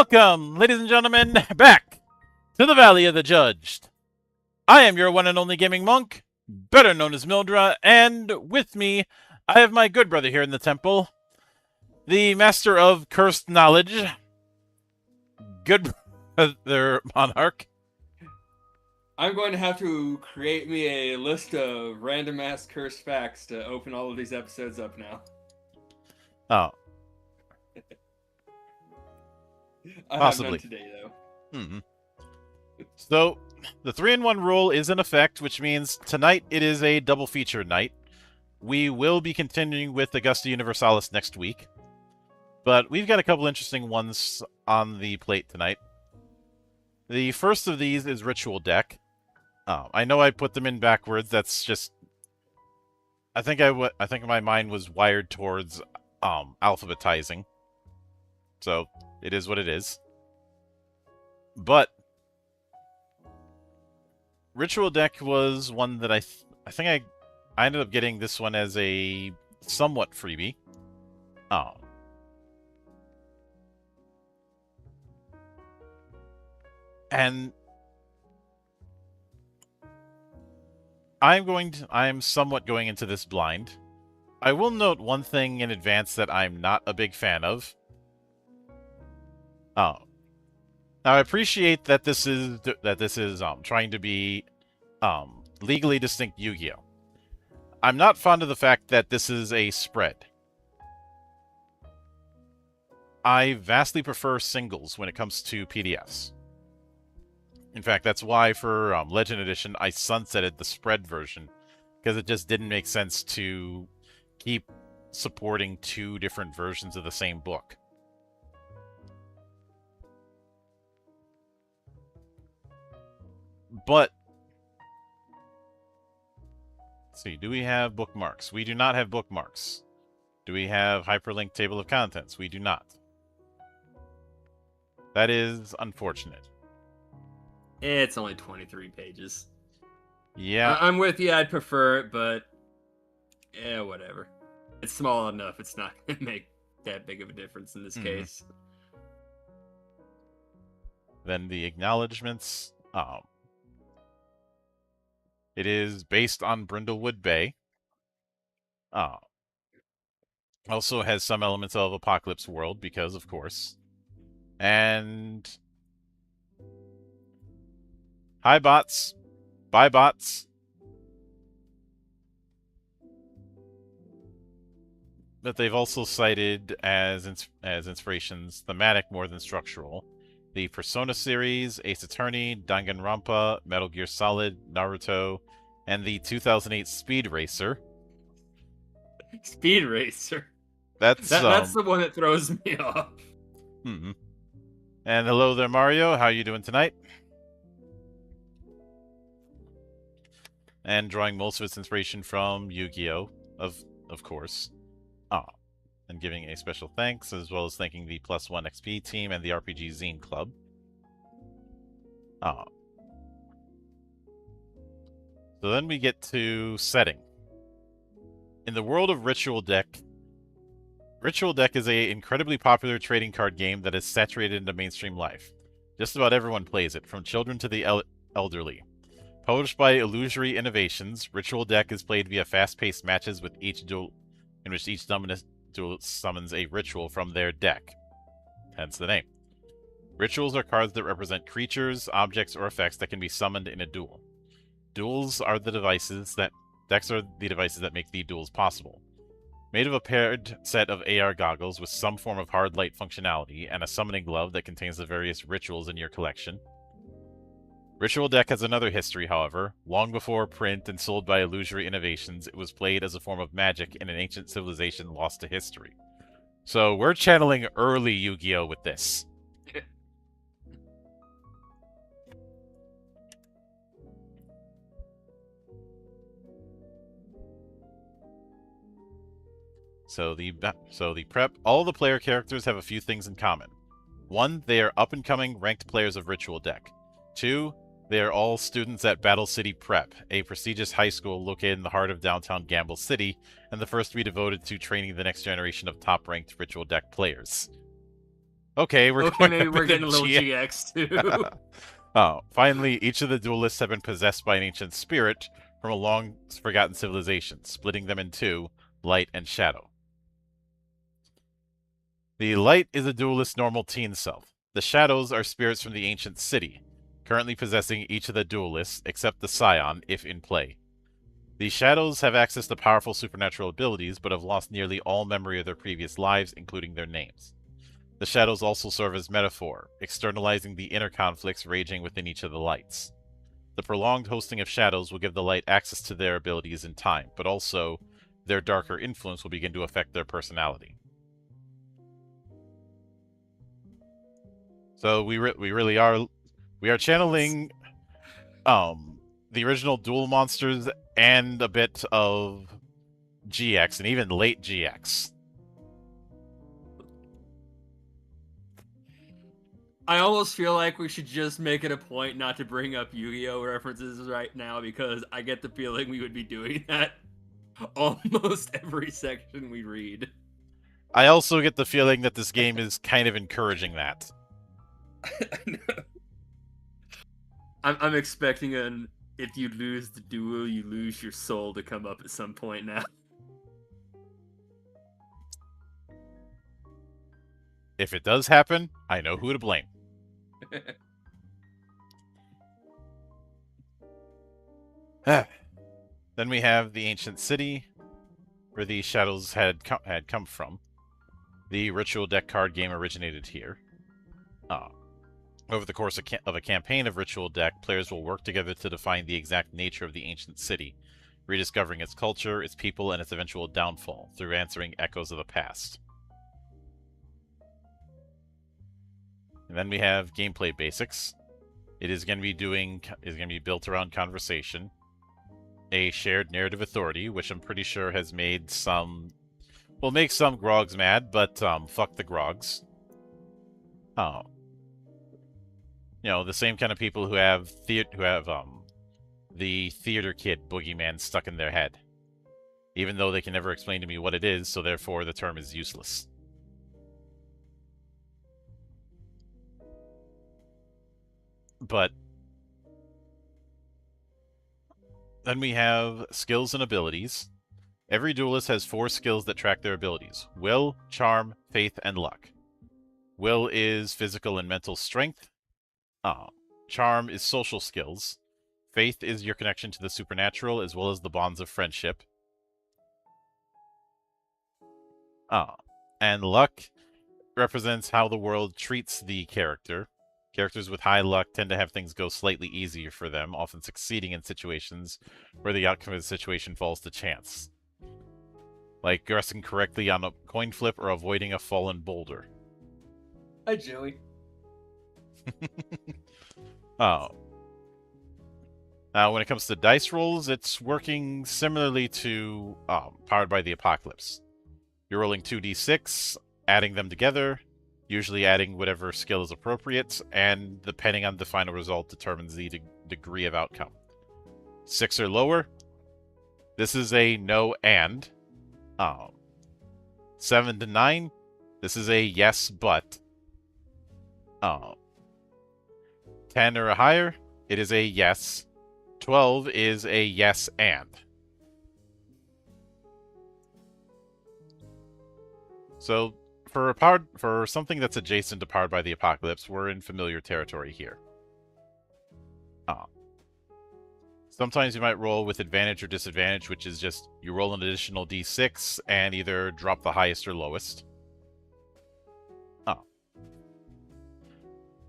Welcome, ladies and gentlemen, back to the Valley of the Judged. I am your one and only gaming monk, better known as Mildra, and with me, I have my good brother here in the temple, the master of cursed knowledge, good brother Monarch. I'm going to have to create me a list of random ass cursed facts to open all of these episodes up now. Oh, I possibly. have none today, though. Mm-hmm. So, the 3-in-1 rule is in effect, which means tonight it is a double feature night. We will be continuing with Augusta Universalis next week, but we've got a couple interesting ones on the plate tonight. The first of these is Ritual Deck. I know I put them in backwards. That's just... I think my mind was wired towards alphabetizing. So, it is what it is. But Ritual Deck was one that I think I ended up getting this one as a somewhat freebie. And I'm somewhat going into this blind. I will note one thing in advance that I'm not a big fan of. Now I appreciate that this is trying to be legally distinct Yu-Gi-Oh! I'm not fond of the fact that this is a spread. I vastly prefer singles when it comes to PDFs. In fact, that's why for Legend Edition, I sunsetted the spread version, because it just didn't make sense to keep supporting two different versions of the same book. But, let's see, do we have bookmarks? We do not have bookmarks. Do we have hyperlinked table of contents? We do not. That is unfortunate. It's only 23 pages. Yeah. I'm with you. I'd prefer it, but whatever. It's small enough. It's not going to make that big of a difference in this case. Then the acknowledgements. It is based on Brindlewood Bay. Also has some elements of Apocalypse World, because, of course. And... hi, bots. Bye, bots. But they've also cited as inspirations thematic more than structural. The Persona series, Ace Attorney, Danganronpa, Metal Gear Solid, Naruto, and the 2008 Speed Racer. Speed Racer. That's the one that throws me off. And hello there, Mario. How you doing tonight? And drawing most of its inspiration from Yu-Gi-Oh! Of course. And giving a special thanks, as well as thanking the +1 XP team and the RPG Zine Club. So then we get to setting. In the world of Ritual Deck is an incredibly popular trading card game that is saturated into mainstream life. Just about everyone plays it, from children to the elderly. Published by Illusory Innovations, Ritual Deck is played via fast-paced matches with each duel, in which each duel summons a ritual from their deck. Hence the name. Rituals are cards that represent creatures, objects, or effects that can be summoned in a duel. Decks are the devices that make the duels possible. Made of a paired set of AR goggles with some form of hard light functionality and a summoning glove that contains the various rituals in your collection. Ritual Deck has another history, however. Long before print and sold by Illusory Innovations, it was played as a form of magic in an ancient civilization lost to history. So we're channeling early Yu-Gi-Oh! With this. So the prep, all the player characters have a few things in common. 1, they are up-and-coming ranked players of Ritual Deck. 2, they are all students at Battle City Prep, a prestigious high school located in the heart of downtown Gamble City, and the first to be devoted to training the next generation of top-ranked Ritual Deck players. Okay, we're Okay, going maybe up we're into getting a little GX too. Oh, finally, each of the duelists have been possessed by an ancient spirit from a long-forgotten civilization, splitting them in two, light and shadow. The light is a duelist's normal teen self. The shadows are spirits from the ancient city, currently possessing each of the duelists, except the scion, if in play. The shadows have access to powerful supernatural abilities, but have lost nearly all memory of their previous lives, including their names. The shadows also serve as metaphor, externalizing the inner conflicts raging within each of the lights. The prolonged hosting of shadows will give the light access to their abilities in time, but also their darker influence will begin to affect their personality. So we really are channeling the original Duel Monsters and a bit of GX and even late GX. I almost feel like we should just make it a point not to bring up Yu-Gi-Oh references right now, because I get the feeling we would be doing that almost every section we read. I also get the feeling that this game is kind of encouraging that. I'm expecting an "if you lose the duel, you lose your soul" to come up at some point now. If it does happen, I know who to blame. Then we have the ancient city, where the shadows had come from. The ritual deck card game originated here. Over the course of a campaign of Ritual Deck, players will work together to define the exact nature of the ancient city, rediscovering its culture, its people, and its eventual downfall through answering echoes of the past. And then we have gameplay basics. It is going to be built around conversation, a shared narrative authority, which I'm pretty sure has made some, will make some grogs mad, but fuck the grogs. The same kind of people who have the theater kid boogeyman stuck in their head, even though they can never explain to me what it is, so therefore the term is useless. But then we have skills and abilities. Every duelist has 4 skills that track their abilities: will, charm, faith, and luck. Will is physical and mental strength. Charm is social skills. Faith is your connection to the supernatural, as well as the bonds of friendship. And luck represents how the world treats the character. Characters with high luck tend to have things go slightly easier for them, often succeeding in situations where the outcome of the situation falls to chance. Like guessing correctly on a coin flip or avoiding a fallen boulder. Hi, Joey. Now, when it comes to dice rolls, it's working similarly to Powered by the Apocalypse. You're rolling 2d6, adding them together, usually adding whatever skill is appropriate, and depending on the final result determines the degree of outcome. 6 or lower, this is a no and. 7 to 9, this is a yes but. 10 or higher, it is a yes. 12 is a yes and. So for something that's adjacent to Powered by the Apocalypse, we're in familiar territory here. Sometimes you might roll with advantage or disadvantage, which is just you roll an additional d6 and either drop the highest or lowest.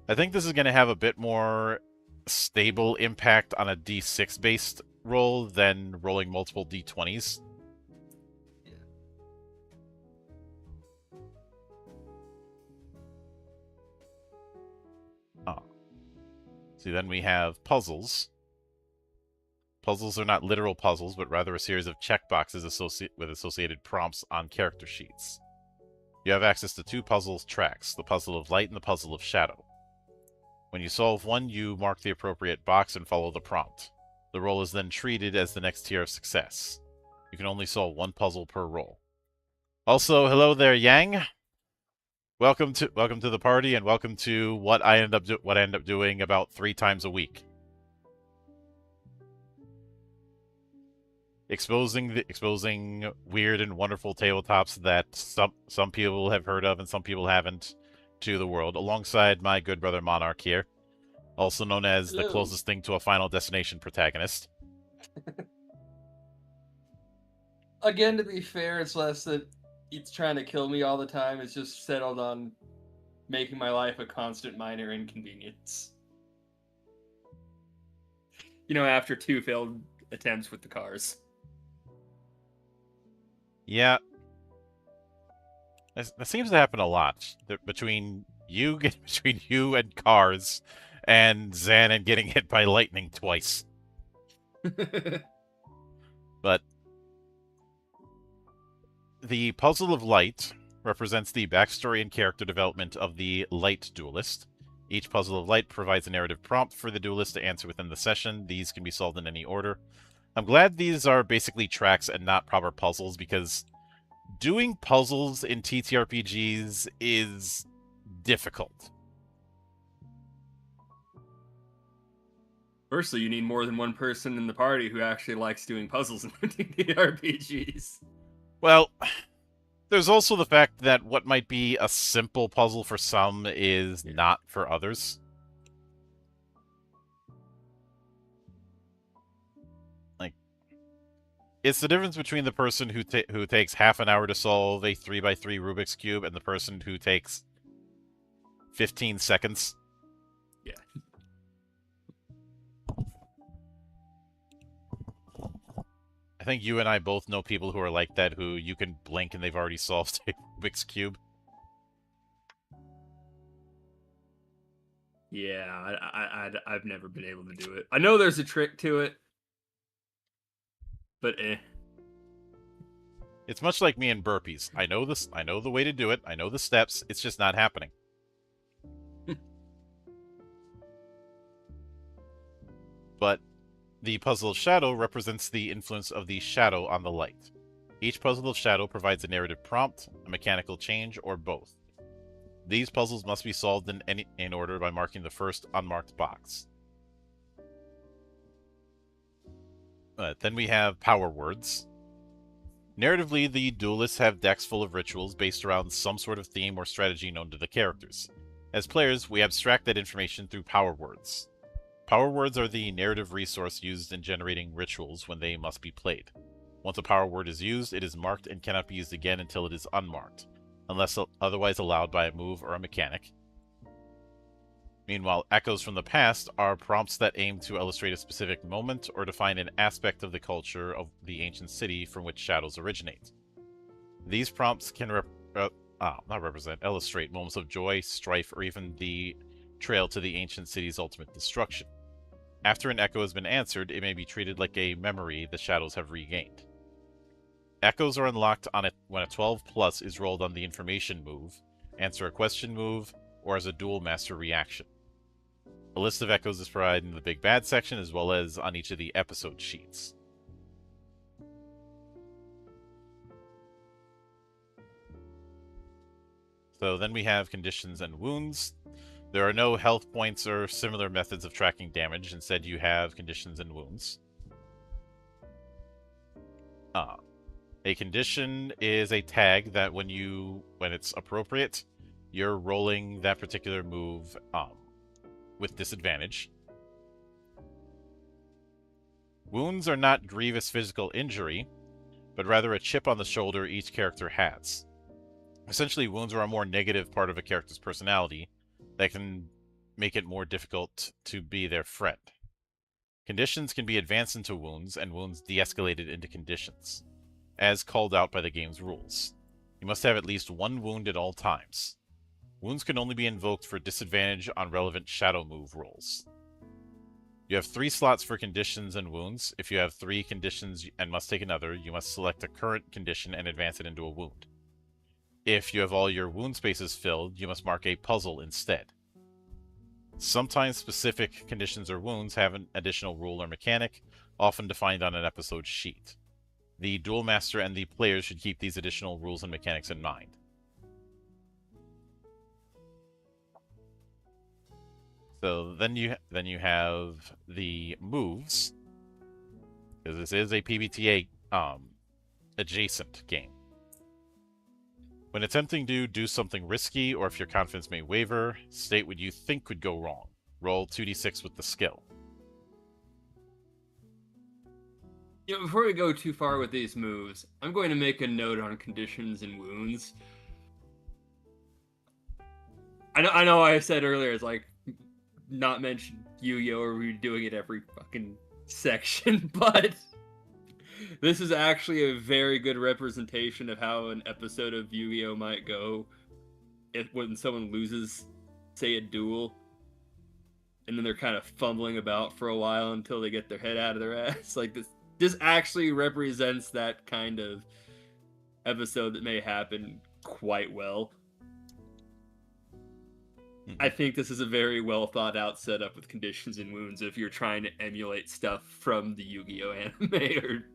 I think this is going to have a bit more stable impact on a d6 based roll than rolling multiple d20s. See, then we have puzzles. Puzzles are not literal puzzles, but rather a series of checkboxes with associated prompts on character sheets. You have access to 2 puzzle tracks, the puzzle of light and the puzzle of shadow. When you solve one, you mark the appropriate box and follow the prompt. The roll is then treated as the next tier of success. You can only solve 1 puzzle per roll. Also, hello there, Yang. welcome to the party, and welcome to what I end up doing about 3 times a week. Exposing weird and wonderful tabletops that some people have heard of and some people haven't to the world, alongside my good brother Monarch here, also known as the closest thing to a Final Destination protagonist. Again, to be fair, it's less that it's trying to kill me all the time. It's just settled on making my life a constant minor inconvenience. You know, after 2 failed attempts with the cars. Yeah. That seems to happen a lot. Between you and cars, and Xanon getting hit by lightning twice. But the Puzzle of Light represents the backstory and character development of the Light Duelist. Each Puzzle of Light provides a narrative prompt for the duelist to answer within the session. These can be solved in any order. I'm glad these are basically tracks and not proper puzzles, because doing puzzles in TTRPGs is difficult. Firstly, you need more than one person in the party who actually likes doing puzzles in TTRPGs. Well, there's also the fact that what might be a simple puzzle for some is not for others. Like, it's the difference between the person who takes half an hour to solve a 3x3 Rubik's Cube and the person who takes 15 seconds. Yeah. I think you and I both know people who are like that, who you can blink and they've already solved a Rubik's Cube. Yeah, I've never been able to do it. I know there's a trick to it, but It's much like me and burpees. I know this. I know the way to do it. I know the steps. It's just not happening. But the Puzzle of Shadow represents the influence of the shadow on the light. Each Puzzle of Shadow provides a narrative prompt, a mechanical change, or both. These puzzles must be solved in order by marking the first unmarked box. Then we have power words. Narratively, the duelists have decks full of rituals based around some sort of theme or strategy known to the characters. As players, we abstract that information through power words. Power words are the narrative resource used in generating rituals when they must be played. Once a power word is used, it is marked and cannot be used again until it is unmarked, unless otherwise allowed by a move or a mechanic. Meanwhile, echoes from the past are prompts that aim to illustrate a specific moment or define an aspect of the culture of the ancient city from which shadows originate. These prompts can illustrate moments of joy, strife, or even the trail to the ancient city's ultimate destruction. After an echo has been answered, it may be treated like a memory the shadows have regained. Echoes are unlocked when a 12+ is rolled on the information move, answer a question move, or as a duel master reaction. A list of echoes is provided in the Big Bad section, as well as on each of the episode sheets. So then we have conditions and wounds. There are no health points or similar methods of tracking damage. Instead, you have conditions and wounds. A condition is a tag that when it's appropriate, you're rolling that particular move with disadvantage. Wounds are not grievous physical injury, but rather a chip on the shoulder each character has. Essentially, wounds are a more negative part of a character's personality that can make it more difficult to be their friend. Conditions can be advanced into wounds, and wounds de-escalated into conditions, as called out by the game's rules. You must have at least one wound at all times. Wounds can only be invoked for disadvantage on relevant shadow move rolls. You have 3 slots for conditions and wounds. If you have 3 conditions and must take another, you must select a current condition and advance it into a wound. If you have all your wound spaces filled, you must mark a puzzle instead. Sometimes specific conditions or wounds have an additional rule or mechanic, often defined on an episode sheet. The Duel Master and the players should keep these additional rules and mechanics in mind. So then you have the moves, because this is a PBTA adjacent game. When attempting to do something risky, or if your confidence may waver, state what you think could go wrong. Roll 2d6 with the skill. Before we go too far with these moves, I'm going to make a note on conditions and wounds. I know I said earlier it's like not mention Yu-Gi-Oh, or we're doing it every fucking section, but this is actually a very good representation of how an episode of Yu-Gi-Oh might go when someone loses, say, a duel, and then they're kind of fumbling about for a while until they get their head out of their ass. Like this actually represents that kind of episode that may happen quite well. I think this is a very well thought out setup with conditions and wounds if you're trying to emulate stuff from the Yu-Gi-Oh anime or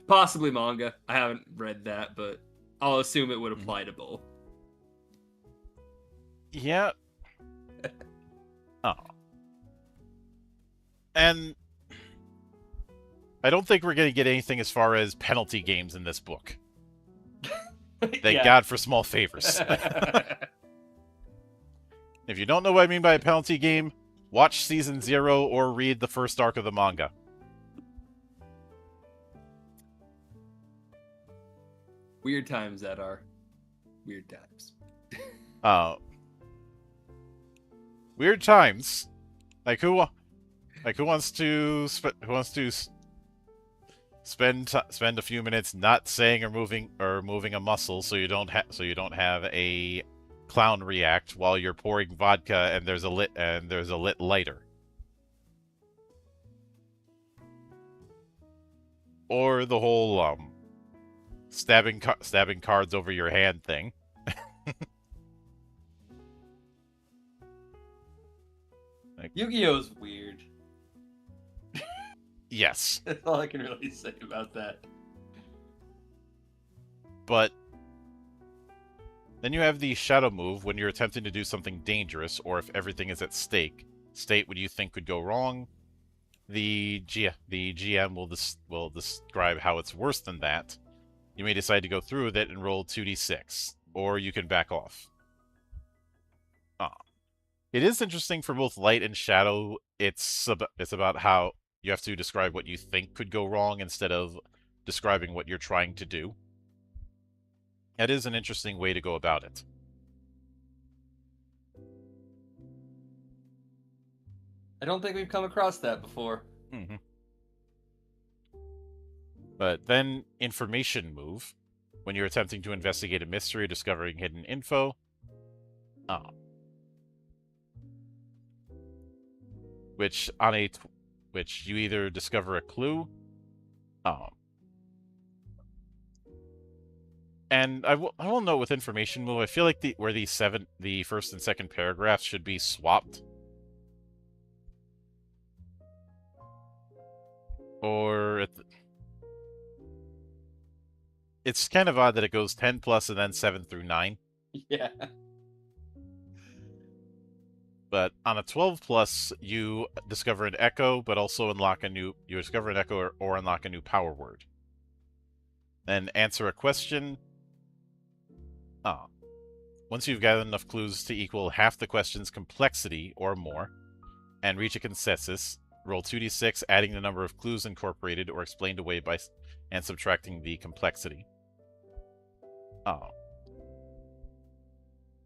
possibly manga. I haven't read that, but I'll assume it would apply to both. Yeah. Oh. And I don't think we're going to get anything as far as penalty games in this book. Thank God for small favors. If you don't know what I mean by a penalty game, watch Season 0 or read the first arc of the manga. Weird times that are. Weird times. Weird times. Like who wants to spend a few minutes not saying or moving a muscle so you don't have a clown react while you're pouring vodka and there's a lit lighter. Or the whole stabbing cards over your hand thing. Yu-Gi-Oh's weird. Yes. That's all I can really say about that. But then you have the shadow move when you're attempting to do something dangerous, or if everything is at stake. State what you think could go wrong. The GM will describe how it's worse than that. You may decide to go through with it and roll 2d6, or you can back off. It is interesting for both light and shadow. It's about how you have to describe what you think could go wrong instead of describing what you're trying to do. That is an interesting way to go about it. I don't think we've come across that before. Mm-hmm. But then, information move. When you're attempting to investigate a mystery or discovering hidden info. Which you either discover a clue. And I will note with information move, I feel like the first and second paragraphs should be swapped. Or it's kind of odd that it goes 10 plus and then 7 through 9. Yeah. But on a 12 plus, you discover an echo, but also you discover an echo or unlock a new power word. Then answer a question. Once you've gathered enough clues to equal half the question's complexity or more, and reach a consensus, roll 2d6, adding the number of clues incorporated or explained away and subtracting the complexity.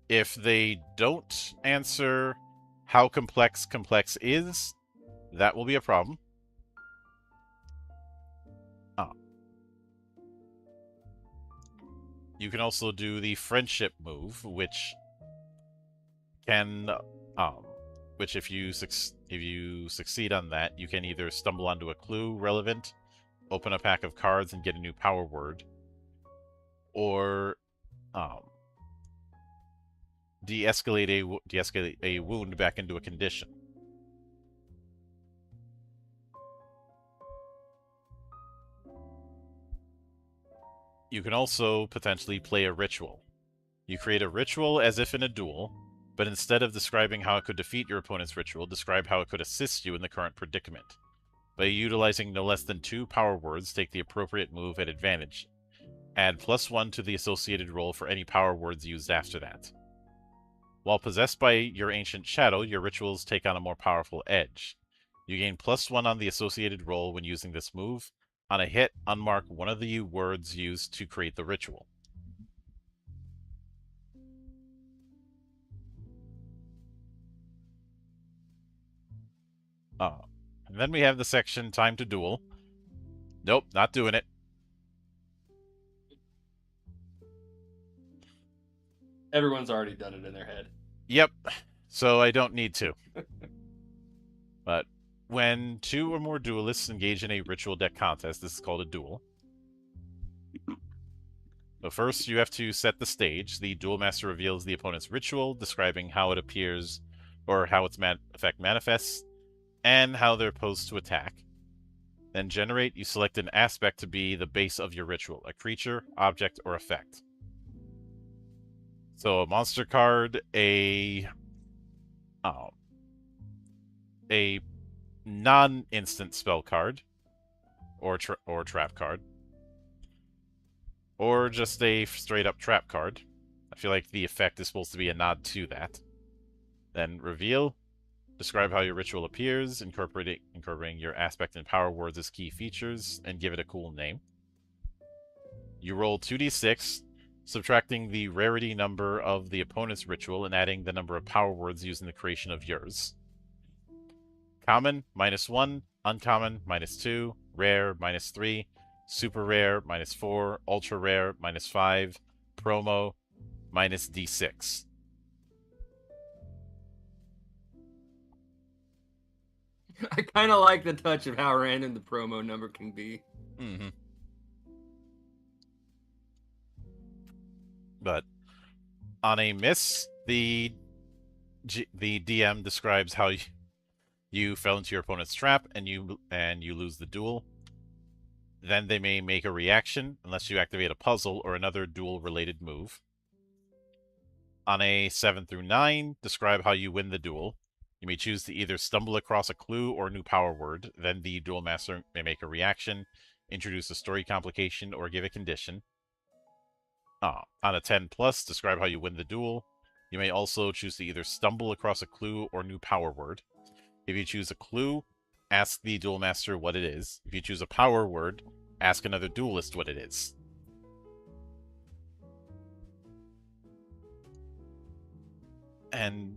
If they don't answer how complex is, that will be a problem. You can also do the friendship move, which if you succeed on that, you can either stumble onto a clue relevant, open a pack of cards and get a new power word, or de-escalate a wound back into a condition. You can also potentially play a ritual. You create a ritual as if in a duel, but instead of describing how it could defeat your opponent's ritual, describe how it could assist you in the current predicament. By utilizing no less than 2 power words, take the appropriate move at advantage. Add +1 to the associated roll for any power words used after that. While possessed by your ancient shadow, your rituals take on a more powerful edge. You gain +1 on the associated roll when using this move. On a hit, unmark one of the words used to create the ritual. And then we have the section Time to Duel. Nope, not doing it. Everyone's already done it in their head. Yep, so I don't need to. But when 2 or more duelists engage in a ritual deck contest, this is called a duel. But first, you have to set the stage. The Duel Master reveals the opponent's ritual, describing how it appears, or how its effect manifests, and how they're posed to attack. Then generate, you select an aspect to be the base of your ritual, a creature, object, or effect. So a monster card, a non-instant spell card, or trap card, or just a straight-up trap card. I feel like the effect is supposed to be a nod to that. Then reveal. Describe how your ritual appears, incorporating your aspect and power words as key features, and give it a cool name. You roll 2d6, subtracting the rarity number of the opponent's ritual and adding the number of power words used in the creation of yours. Common, -1, uncommon, -2, rare, -3, super rare, -4, ultra rare, -5, promo, -d6. I kind of like the touch of how random the promo number can be. Mm-hmm. But on a miss, the DM describes how you fell into your opponent's trap and you lose the duel. Then they may make a reaction unless you activate a puzzle or another duel-related move. On a 7 through 9, describe how you win the duel. You may choose to either stumble across a clue or new power word. Then the Duel Master may make a reaction, introduce a story complication, or give a condition. On a 10 plus, describe how you win the duel. You may also choose to either stumble across a clue or new power word. If you choose a clue, ask the Duel Master what it is. If you choose a power word, ask another duelist what it is. And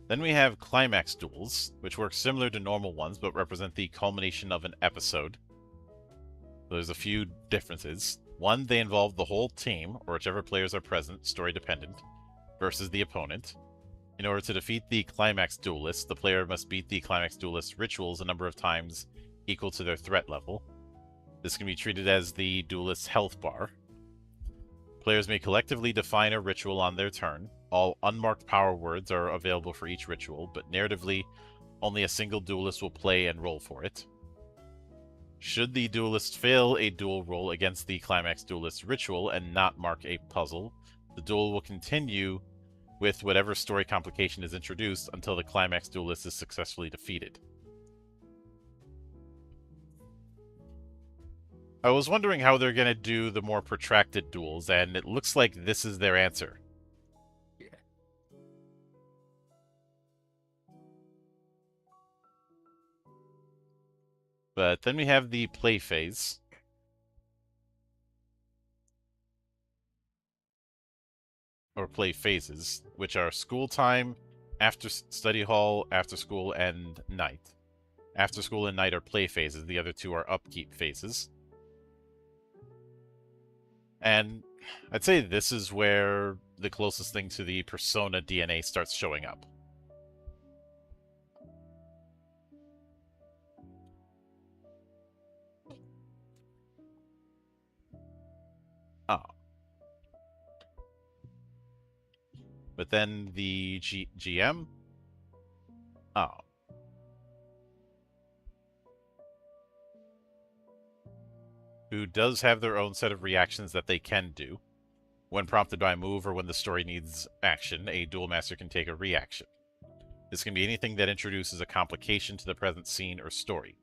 then we have climax duels, which work similar to normal ones, but represent the culmination of an episode. There's a few differences. One, they involve the whole team, or whichever players are present, story dependent, versus the opponent. In order to defeat the climax duelist, the player must beat the climax duelist's rituals a number of times equal to their threat level. This can be treated as the duelist's health bar. Players may collectively define a ritual on their turn. All unmarked power words are available for each ritual, but narratively, only a single duelist will play and roll for it. Should the duelist fail a duel roll against the climax duelist's ritual and not mark a puzzle, the duel will continue with whatever story complication is introduced until the climax duelist is successfully defeated. I was wondering how they're going to do the more protracted duels, and it looks like this is their answer. Yeah. But then we have the play phase. Or play phases, which are school time, after study hall, after school, and night. After school and night are play phases. The other two are upkeep phases. And I'd say this is where the closest thing to the Persona DNA starts showing up. Oh. But then the GM? Oh. Who does have their own set of reactions that they can do. When prompted by a move or when the story needs action, a duel master can take a reaction. This can be anything that introduces a complication to the present scene or story.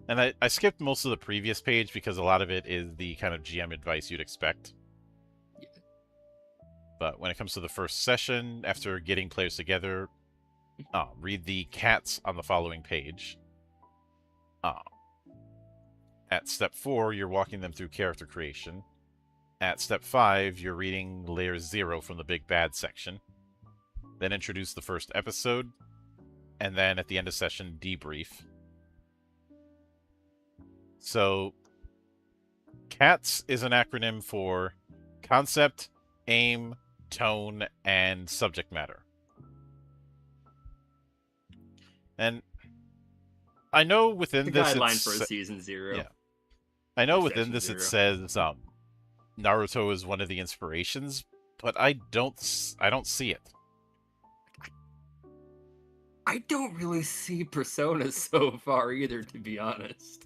And I skipped most of the previous page because a lot of it is the kind of GM advice you'd expect. Yeah. But when it comes to the first session, after getting players together, read the cats on the following page. At step 4, you're walking them through character creation. At step 5, you're reading layer 0 from the Big Bad section. Then introduce the first episode. And then at the end of session, debrief. So, CATS is an acronym for Concept, Aim, Tone, and Subject Matter. And I know within this guideline for a season 0. Yeah. I know within this it says Naruto is one of the inspirations, but I don't see it. I don't really see Persona so far either, to be honest.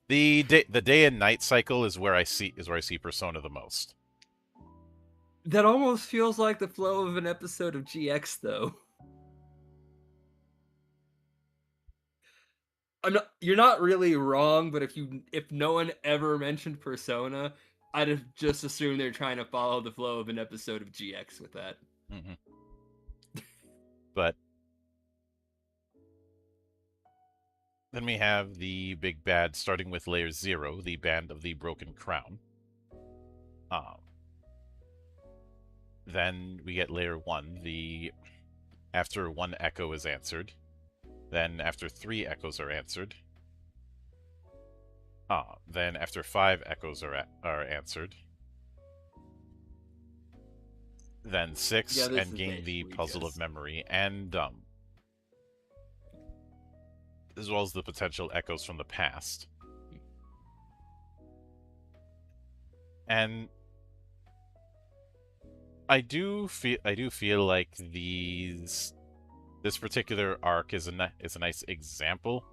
The day and night cycle is where I see Persona the most. That almost feels like the flow of an episode of GX, though. You're not really wrong, but if no one ever mentioned Persona, I'd have just assumed they're trying to follow the flow of an episode of GX with that. Mm-hmm. But then we have the Big Bad, starting with Layer 0, the Band of the Broken Crown. Then we get Layer 1, after 1 echo is answered. Then after 3 echoes are answered. Then after 5 echoes are answered. Then 6, and gain the Puzzle of Memory, and as well as the potential echoes from the past. And I do feel like this particular arc is a nice example,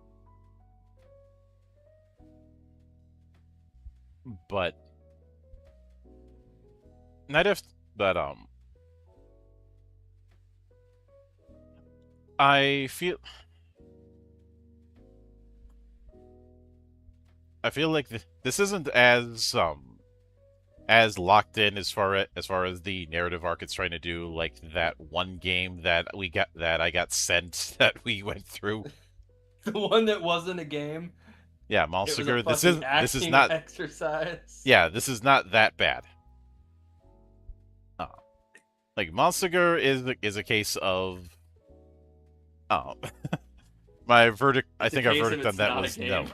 but I feel like this isn't as locked in as far as the narrative arc it's trying to do, like that one game that I got sent that we went through. The one that wasn't a game. Yeah, Monster. This is not exercise. Yeah, this is not that bad. Like Monster is a case of my verdict. I think our verdict on that was no.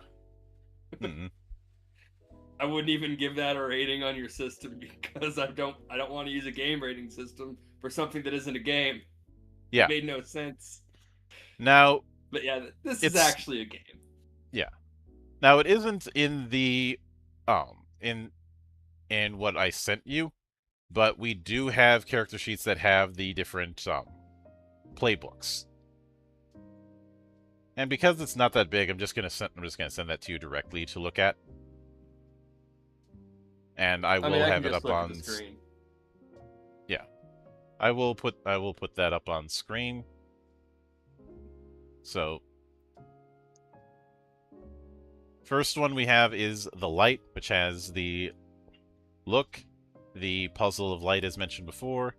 I wouldn't even give that a rating on your system because I don't want to use a game rating system for something that isn't a game. Yeah, it made no sense. Now, but yeah, this is actually a game. Yeah. Now it isn't in the in what I sent you, but we do have character sheets that have the different playbooks. And because it's not that big, I'm just gonna send that to you directly to look at. And I will have it up on screen. Yeah. I will put that up on screen. So first one we have is the light, which has the look, the puzzle of light as mentioned before,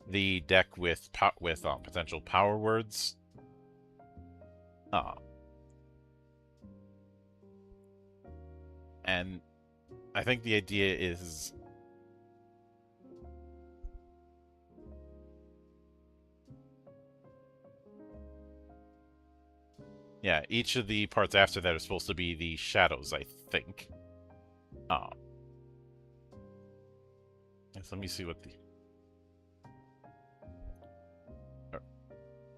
the deck with potential power words. And I think the idea is each of the parts after that are supposed to be the shadows, I think. Let me see what the...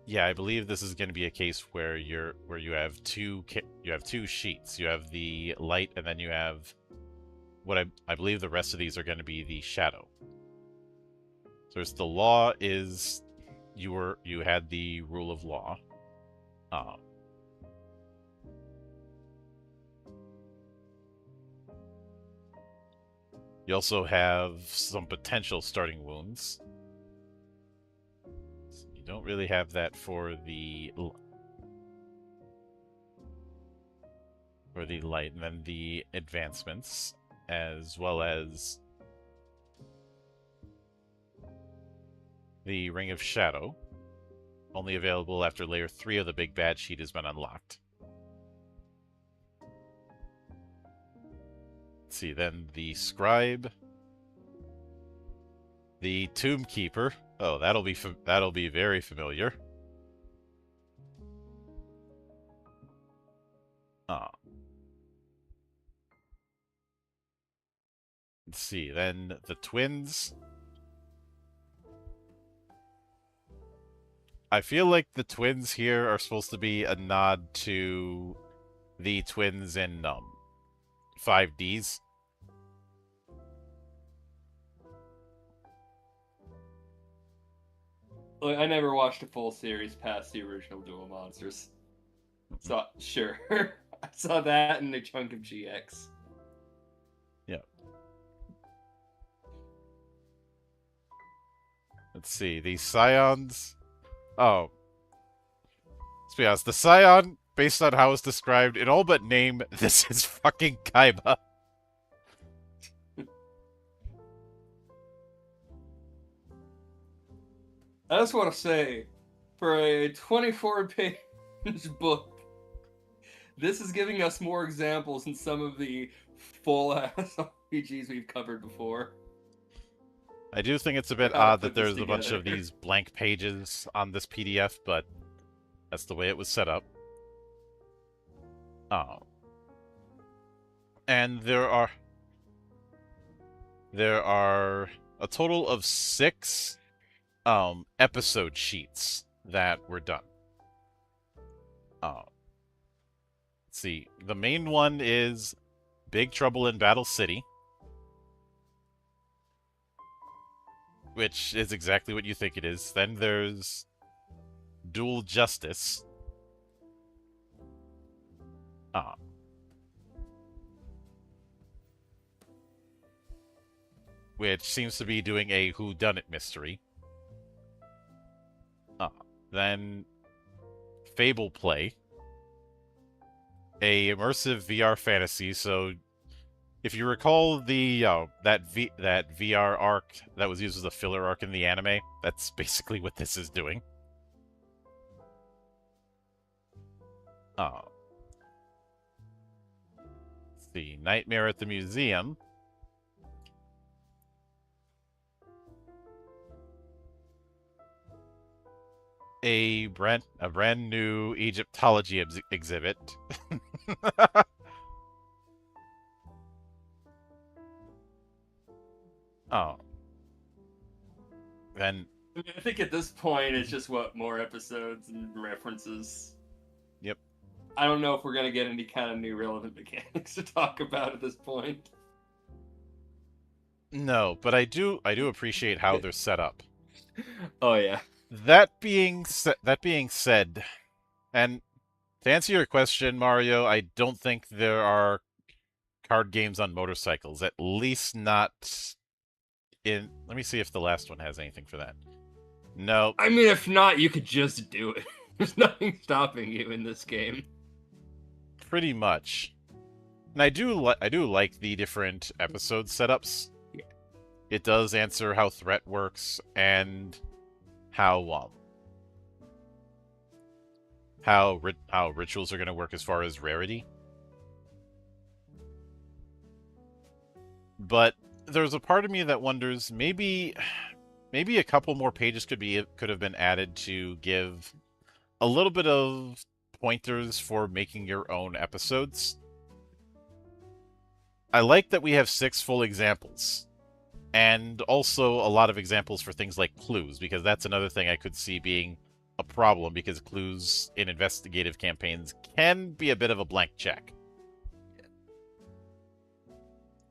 Yeah, I believe this is going to be a case where you have two sheets. You have the light, and then you have what I believe the rest of these are going to be the shadow. So there's the law is you had the rule of law. You also have some potential starting wounds. So you don't really have that for the light, and then the advancements, as well as the Ring of Shadow, only available after layer 3 of the Big Bad Sheet has been unlocked. Let's see, then the Scribe, the Tomb Keeper. Oh, that'll be very familiar. Ah. Let's see, then the Twins. I feel like the Twins here are supposed to be a nod to the twins in 5Ds. Look, I never watched a full series past the original Duel Monsters. So, sure. I saw that in a chunk of GX. Yeah. Let's see, the Scions. Oh. Let's be honest, the Scion, based on how it's described, in all but name, this is fucking Kaiba. I just want to say, for a 24-page book, this is giving us more examples than some of the full-ass RPGs we've covered before. I do think it's a bit odd that there's a bunch of these blank pages on this PDF, but that's the way it was set up. Oh. And there are a total of 6 episode sheets that were done. Let's see. The main one is Big Trouble in Battle City, which is exactly what you think it is. Then there's Dual Justice. Which seems to be doing a whodunit mystery. Then Fable Play, a immersive VR fantasy. So, if you recall the that VR arc that was used as a filler arc in the anime, that's basically what this is doing. Let's see, Nightmare at the Museum. A brand new Egyptology exhibit. Oh. Then I think at this point it's just more episodes and references. Yep. I don't know if we're gonna get any kind of new relevant mechanics to talk about at this point. No, but I do appreciate how they're set up. Oh yeah. That being said, and to answer your question, Mario, I don't think there are card games on motorcycles. At least not in. Let me see if the last one has anything for that. No. I mean, if not, you could just do it. There's nothing stopping you in this game. Pretty much. And I do like the different episode setups. Yeah. It does answer how threat works and how rituals are going to work as far as rarity. But there's a part of me that wonders maybe a couple more pages could have been added to give a little bit of pointers for making your own episodes. I like that we have 6 full examples. And also a lot of examples for things like clues, because that's another thing I could see being a problem, because clues in investigative campaigns can be a bit of a blank check.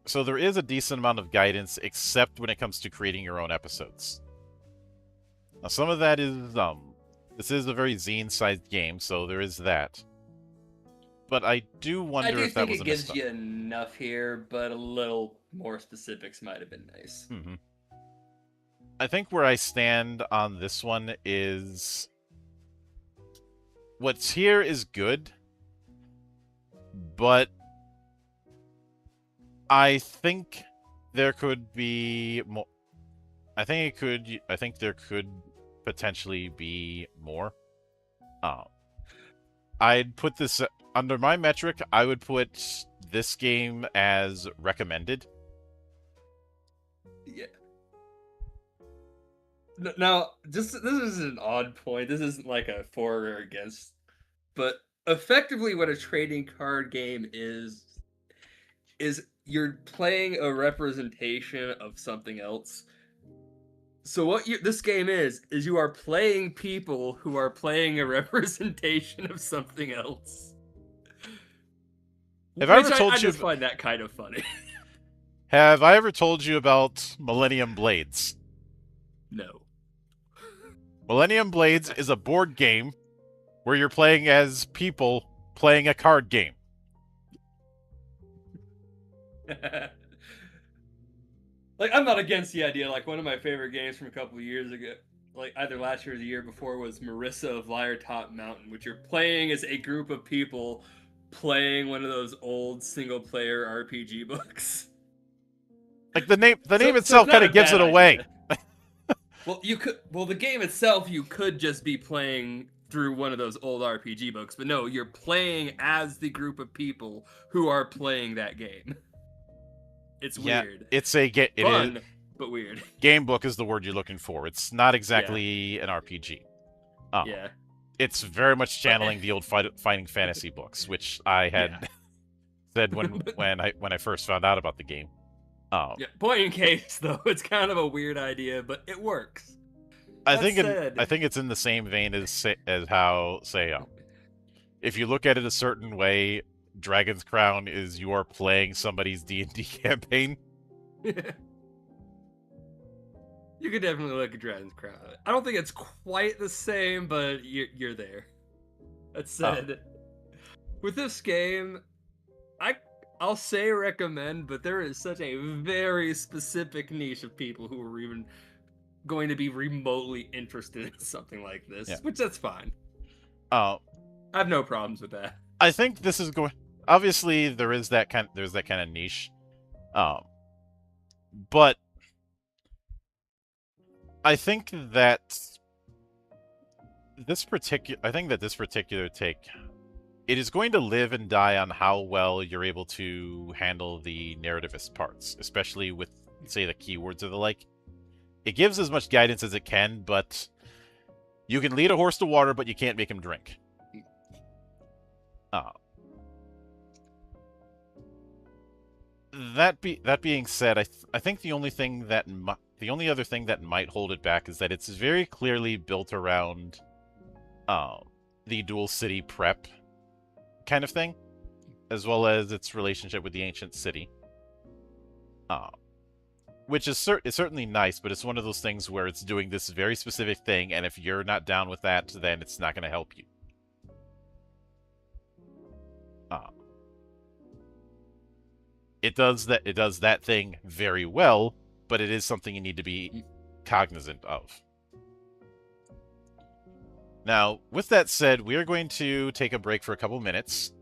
So there is a decent amount of guidance, except when it comes to creating your own episodes. Now, some of that is, this is a very zine-sized game, so there is that. But I do wonder if that was a I do think it gives you enough here, but a little more specifics might have been nice. Mm-hmm. I think where I stand on this one is what's here is good, but I think there could be more. I think there could potentially be more. I'd put this under my metric. I would put this game as recommended. Yeah. Now, this is an odd point. This isn't like a for or against, but effectively, what a trading card game is you're playing a representation of something else. So what this game is you are playing people who are playing a representation of something else. Have I ever told I you? just find that kind of funny. Have I ever told you about Millennium Blades? No. Millennium Blades is a board game where you're playing as people playing a card game. Like, I'm not against the idea. Like, one of my favorite games from a couple of years ago, like either last year or the year before, was Marissa of Liar Top Mountain, which you're playing as a group of people playing one of those old single-player RPG books. Like the name itself kind of gives it away. Well, the game itself, you could just be playing through one of those old RPG books, but no, you're playing as the group of people who are playing that game. It's weird. It's a fun, but weird. Game book is the word you're looking for. It's not exactly an RPG. Yeah. It's very much channeling the old fighting fantasy books, which I had said when I first found out about the game. Point in case, though, it's kind of a weird idea, but it works. I think it's in the same vein as how, say, if you look at it a certain way, Dragon's Crown is you are playing somebody's D&D campaign. You could definitely look at Dragon's Crown. I don't think it's quite the same, but you're there. That said, with this game, I'll say recommend, but there is such a very specific niche of people who are even going to be remotely interested in something like this, which that's fine. I have no problems with that. I think this is going. Obviously, there's that kind of niche, but I think that this particular take, it is going to live and die on how well you're able to handle the narrativist parts, especially with, say, the keywords or the like. It gives as much guidance as it can, but you can lead a horse to water, but you can't make him drink. That being said, I think the only other thing that might hold it back is that it's very clearly built around the dual city prep kind of thing, as well as its relationship with the ancient city, which is certainly nice, but it's one of those things where it's doing this very specific thing, and if you're not down with that, then it's not going to help you. It does that thing very well, but it is something you need to be cognizant of. Now, with that said, we are going to take a break for a couple minutes,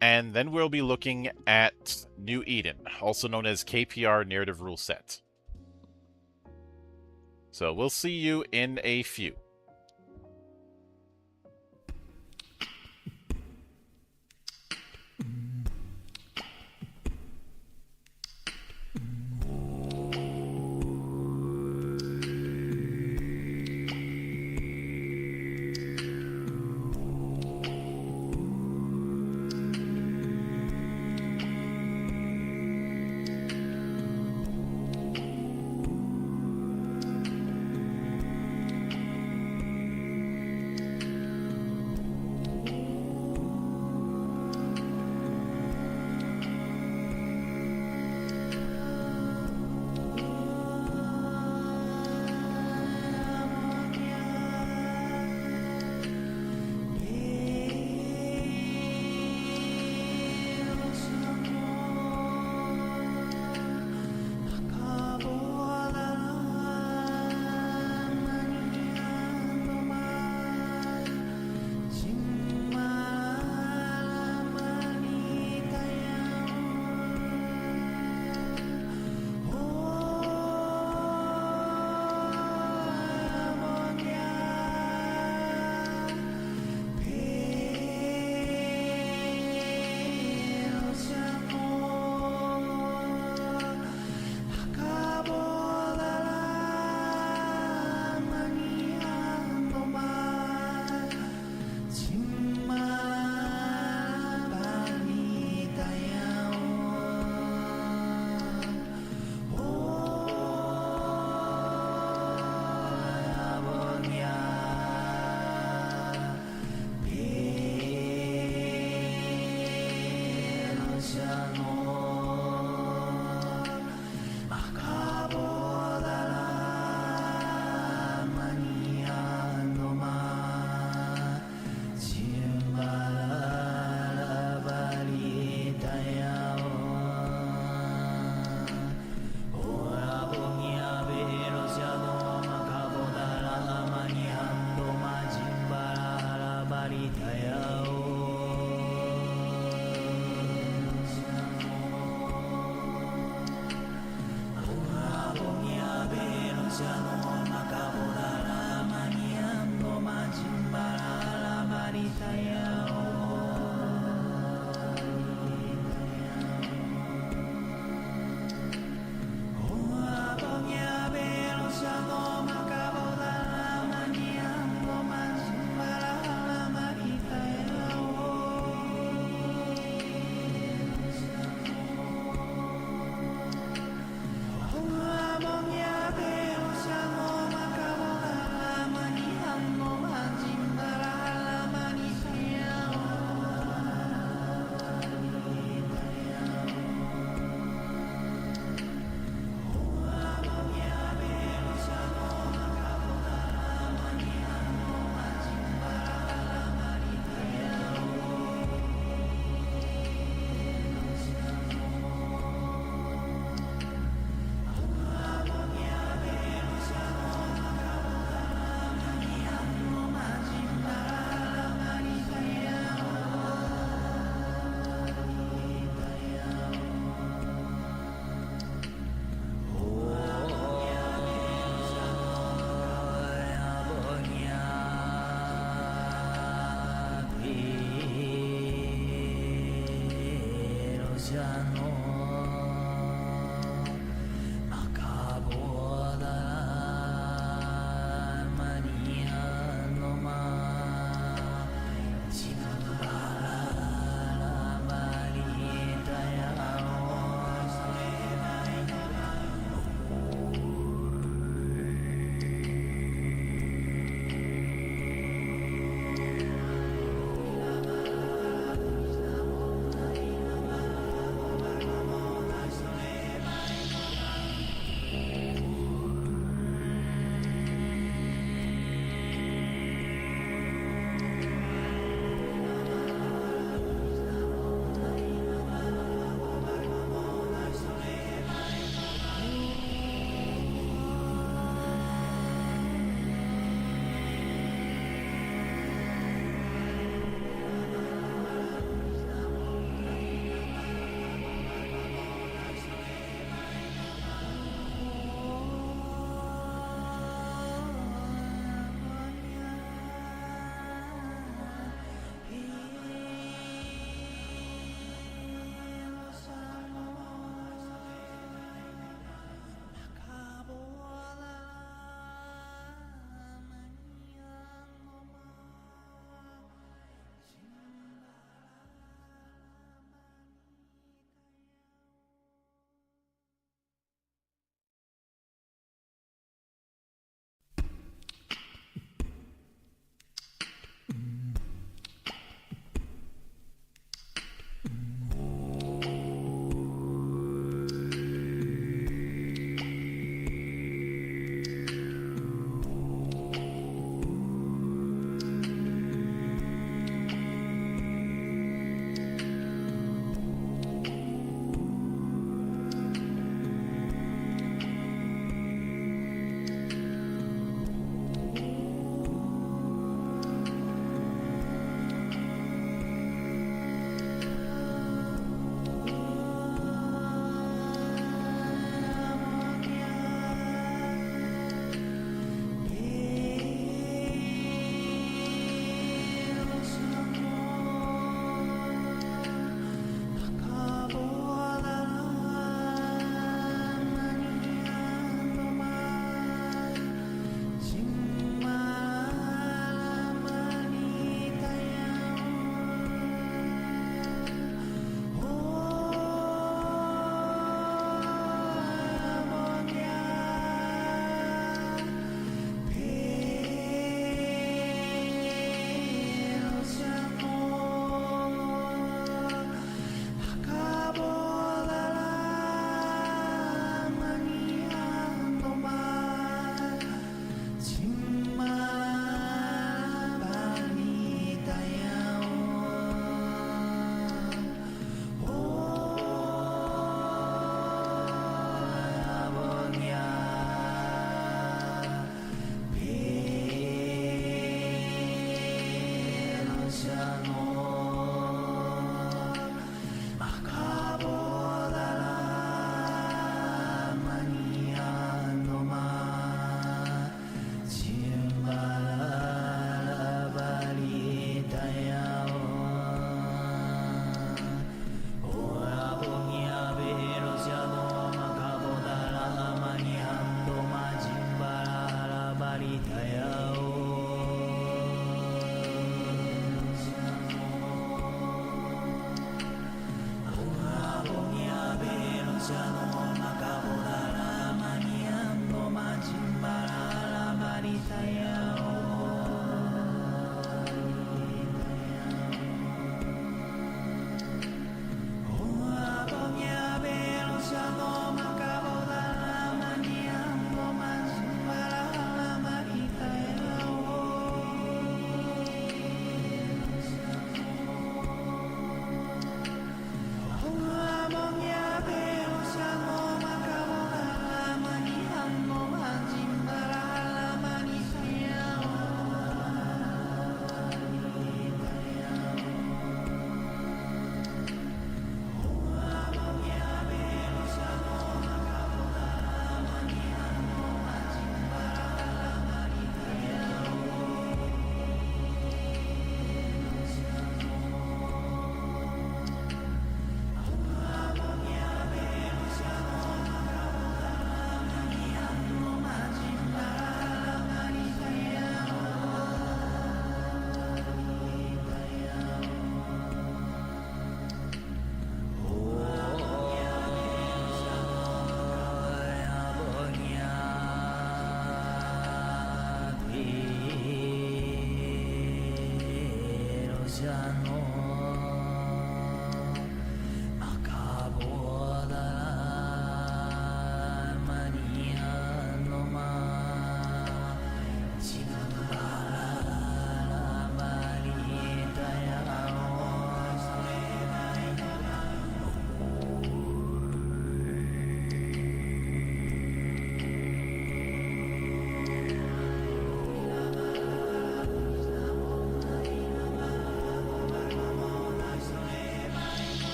and then we'll be looking at New Eden, also known as KPR Narrative Rule Set. So we'll see you in a few.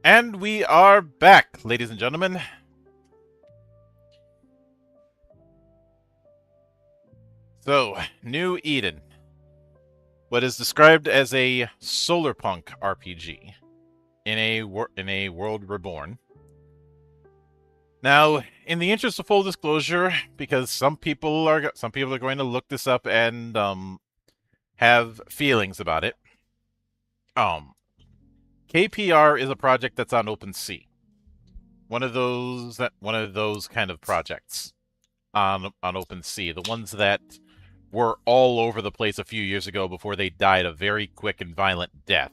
And we are back, ladies and gentlemen. So, New Eden. What is described as a solarpunk RPG in a world reborn. Now, in the interest of full disclosure, because some people are going to look this up and have feelings about it. KPR is a project that's on OpenSea. One of those kind of projects on OpenSea. The ones that were all over the place a few years ago before they died a very quick and violent death.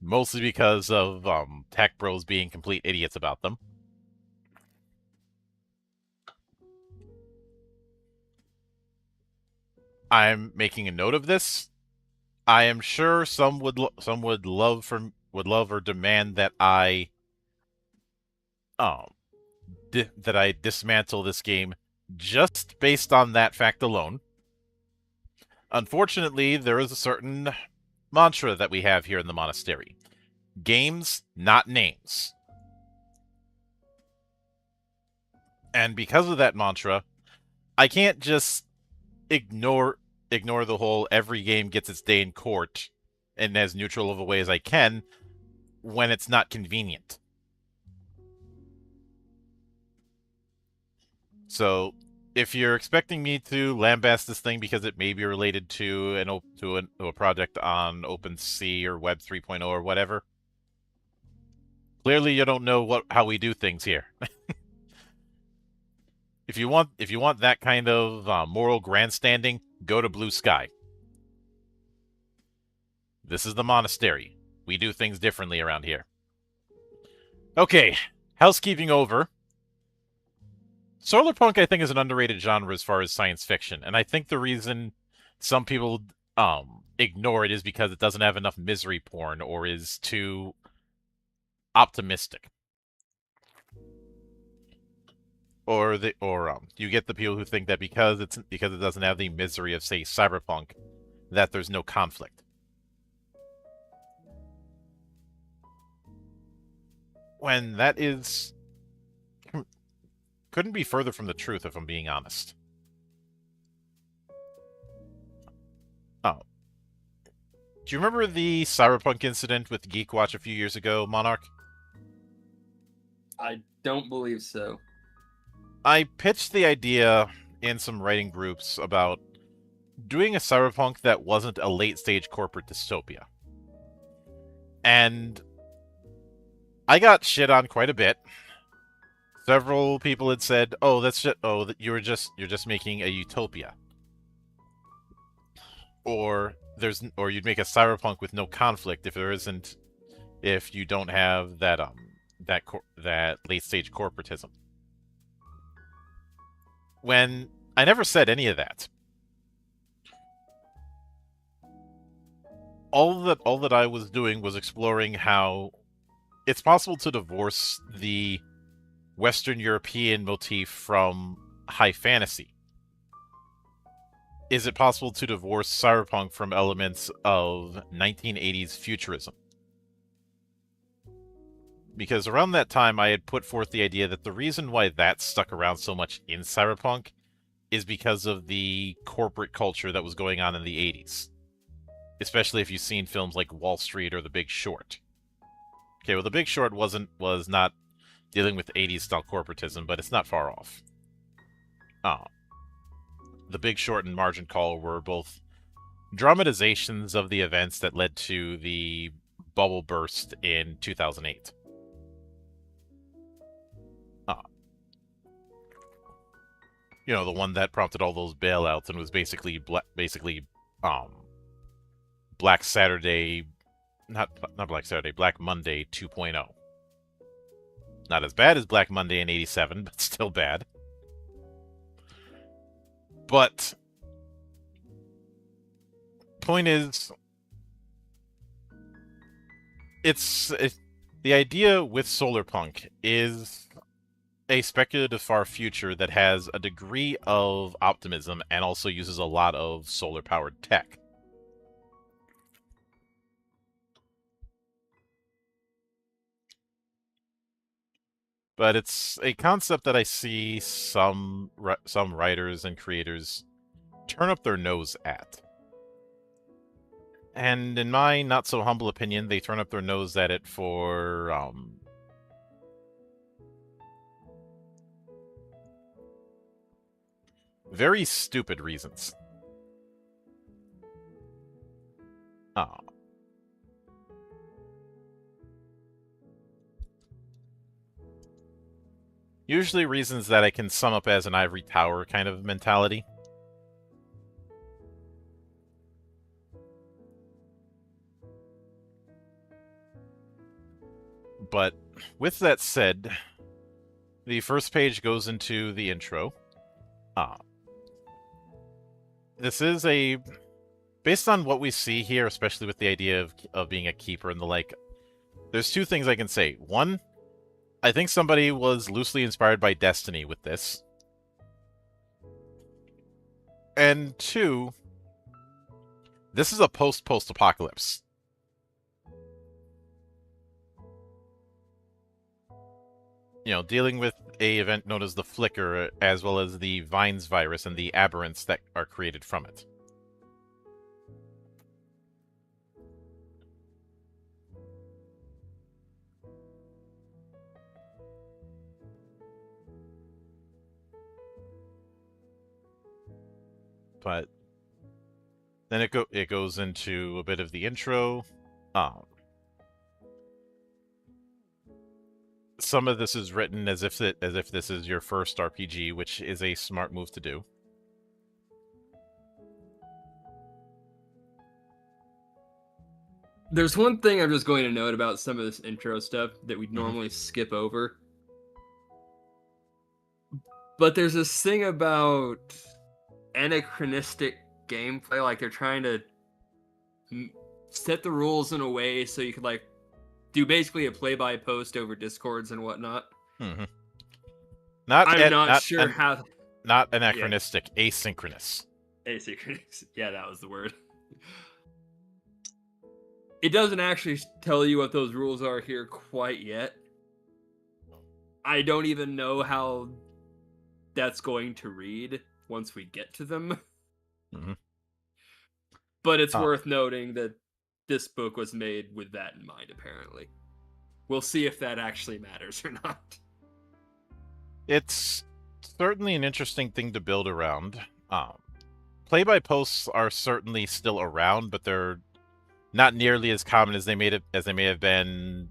Mostly because of tech bros being complete idiots about them. I'm making a note of this. I am sure some would love or demand that I dismantle this game just based on that fact alone. Unfortunately, there is a certain mantra that we have here in the monastery. Games, not names. And because of that mantra, I can't just ignore the whole every game gets its day in court in as neutral of a way as I can when it's not convenient. So if you're expecting me to lambast this thing because it may be related to a project on OpenSea or Web 3.0 or whatever, clearly you don't know how we do things here. If you want that kind of moral grandstanding, go to Blue Sky. This is the monastery. We do things differently around here. Okay, housekeeping over. Solarpunk, I think, is an underrated genre as far as science fiction, and I think the reason some people ignore it is because it doesn't have enough misery porn or is too optimistic. Or you get the people who think that because it doesn't have the misery of, say, Cyberpunk, that there's no conflict. When that couldn't be further from the truth, if I'm being honest. Oh. Do you remember the Cyberpunk incident with Geek Watch a few years ago, Monarch? I don't believe so. I pitched the idea in some writing groups about doing a Cyberpunk that wasn't a late-stage corporate dystopia. And I got shit on quite a bit. Several people had said, "Oh, that's just you're just making a utopia." Or you'd make a Cyberpunk with no conflict if you don't have that late-stage corporatism. When I never said any of that. All that I was doing was exploring how it's possible to divorce the Western European motif from high fantasy. Is it possible to divorce Cyberpunk from elements of 1980s futurism? Because around that time, I had put forth the idea that the reason why that stuck around so much in Cyberpunk is because of the corporate culture that was going on in the 80s. Especially if you've seen films like Wall Street or The Big Short. Okay, well, The Big Short was not dealing with 80s style corporatism, but it's not far off. The Big Short and Margin Call were both dramatizations of the events that led to the bubble burst in 2008. You know, the one that prompted all those bailouts and was basically Black Saturday, not Black Saturday, Black Monday 2.0. Not as bad as Black Monday in 87, but still bad. But point is, the idea with Solarpunk is a speculative far future that has a degree of optimism and also uses a lot of solar-powered tech. But it's a concept that I see some writers and creators turn up their nose at. And in my not-so-humble opinion, they turn up their nose at it for very stupid reasons. Usually reasons that I can sum up as an ivory tower kind of mentality. But with that said, the first page goes into the intro. This is based on what we see here, especially with the idea of being a keeper and the like, there's two things I can say. One, I think somebody was loosely inspired by Destiny with this. And two, this is a post-apocalypse. dealing with a event known as the Flicker, as well as the Vines virus and the aberrants that are created from it. But then it goes into a bit of the intro. Some of this is written as if this is your first RPG, which is a smart move to do. There's one thing I'm just going to note about some of this intro stuff that we'd normally skip over. But there's this thing about anachronistic gameplay, like they're trying to set the rules in a way so you could like do basically a play-by-post over Discords and whatnot. Mm-hmm. I'm not sure how. Not anachronistic, yeah. Asynchronous. Asynchronous. Yeah, that was the word. It doesn't actually tell you what those rules are here quite yet. I don't even know how that's going to read once we get to them. Mm-hmm. But it's worth noting that this book was made with that in mind, apparently. We'll see if that actually matters or not. It's certainly an interesting thing to build around. Play-by-posts are certainly still around, but they're not nearly as common as they may have been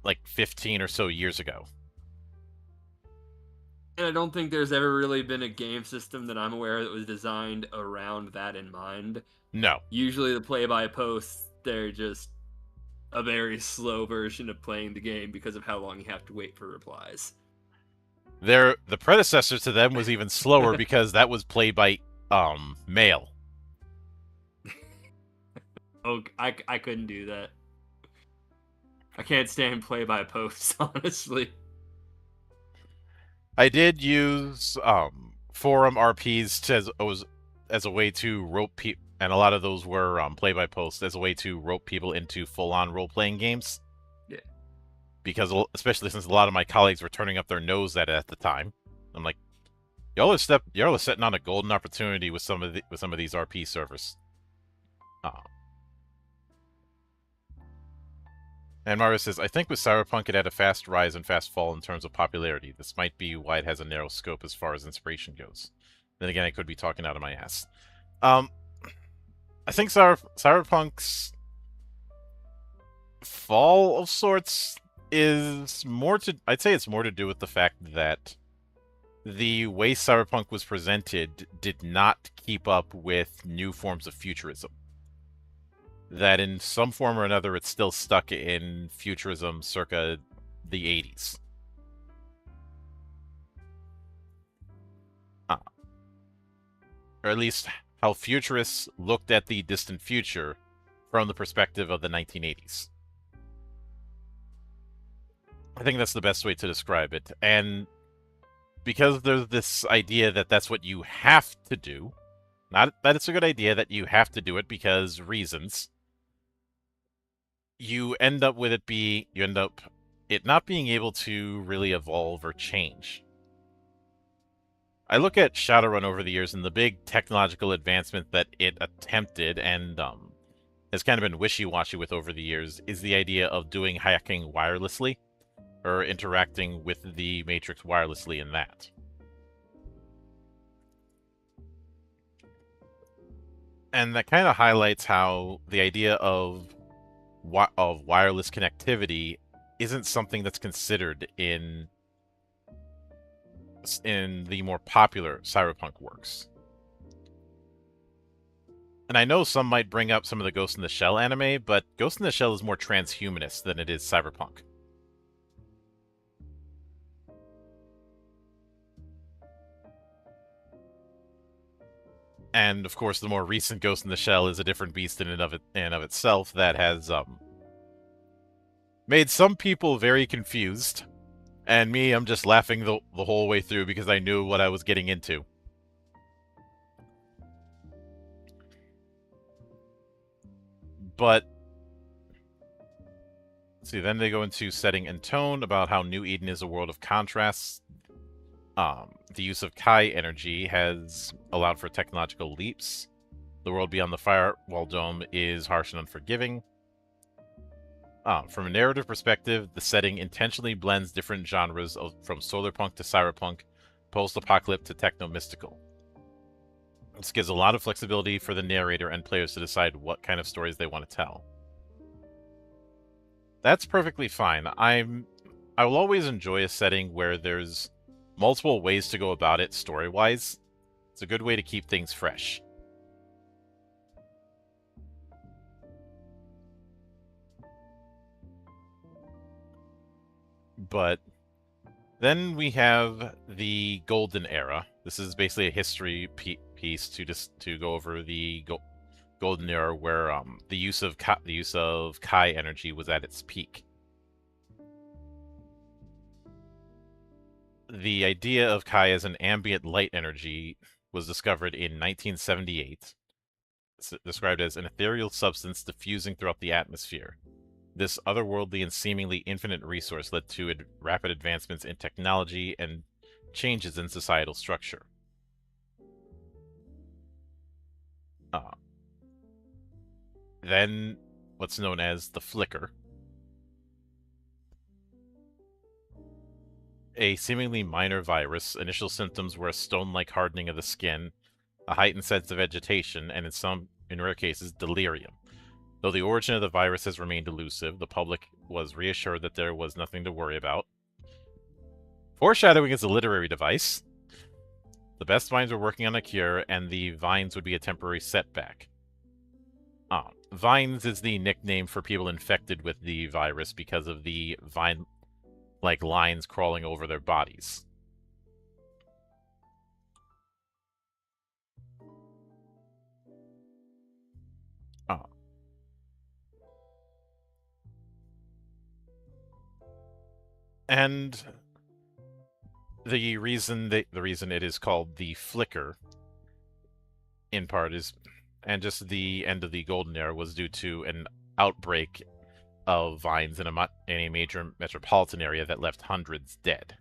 like 15 or so years ago. And I don't think there's ever really been a game system that I'm aware that was designed around that in mind. No. Usually the play-by-posts, they're just a very slow version of playing the game because of how long you have to wait for replies. The predecessor to them was even slower because that was play by mail. Oh, I couldn't do that. I can't stand play-by-posts, honestly. I did use forum RPs as a way to rope people, and a lot of those were play-by-post as a way to rope people into full-on role-playing games. Yeah. Because especially since a lot of my colleagues were turning up their nose at it at the time, I'm like, y'all are setting on a golden opportunity with some of these RP servers. And Mario says, I think with Cyberpunk it had a fast rise and fast fall in terms of popularity. This might be why it has a narrow scope as far as inspiration goes. Then again, I could be talking out of my ass. I think Cyberpunk's fall of sorts is I'd say it's more to do with the fact that the way Cyberpunk was presented did not keep up with new forms of futurism. That in some form or another, it's still stuck in futurism circa the 80s. Or at least how futurists looked at the distant future from the perspective of the 1980s. I think that's the best way to describe it. And because there's this idea that that's what you have to do, not that it's a good idea, that you have to do it because reasons, you end up it not being able to really evolve or change. I look at Shadowrun over the years, and the big technological advancement that it attempted and has kind of been wishy-washy with over the years is the idea of doing hacking wirelessly, or interacting with the Matrix wirelessly in that. And that kind of highlights how the idea of wireless connectivity isn't something that's considered in the more popular Cyberpunk works. And I know some might bring up some of the Ghost in the Shell anime, but Ghost in the Shell is more transhumanist than it is Cyberpunk. And of course, the more recent Ghost in the Shell is a different beast in and of itself that has made some people very confused. And me, I'm just laughing the whole way through because I knew what I was getting into. But see, then they go into setting and tone about how New Eden is a world of contrasts. The use of Kai energy has allowed for technological leaps. The world beyond the Firewall Dome is harsh and unforgiving. From a narrative perspective, the setting intentionally blends different genres from solarpunk to cyberpunk, post-apocalypse to techno-mystical. This gives a lot of flexibility for the narrator and players to decide what kind of stories they want to tell. That's perfectly fine. I will always enjoy a setting where there's multiple ways to go about it story-wise. It's a good way to keep things fresh. But then we have the Golden Era. This is basically a history piece to go over the Golden Era, where the use of Kai energy was at its peak. The idea of Kai as an ambient light energy was discovered in 1978. It's described as an ethereal substance diffusing throughout the atmosphere. This otherworldly and seemingly infinite resource led to rapid advancements in technology and changes in societal structure. Then, what's known as the Flicker. A seemingly minor virus. Initial symptoms were a stone-like hardening of the skin, a heightened sense of agitation, and in rare cases, delirium. Though the origin of the virus has remained elusive, the public was reassured that there was nothing to worry about. Foreshadowing is a literary device. The best vines were working on a cure, and the vines would be a temporary setback. Vines is the nickname for people infected with the virus because of the vine-like lines crawling over their bodies. And the reason it is called the Flicker, in part, is, and just the end of the Golden Era, was due to an outbreak of vines in a major metropolitan area that left hundreds dead.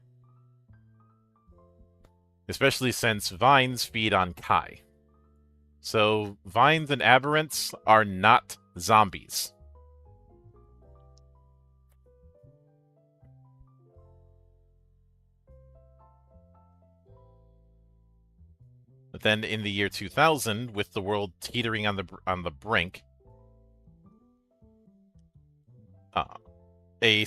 Especially since vines feed on Kai. So vines and aberrants are not zombies. But then in the year 2000, with the world teetering on the brink, a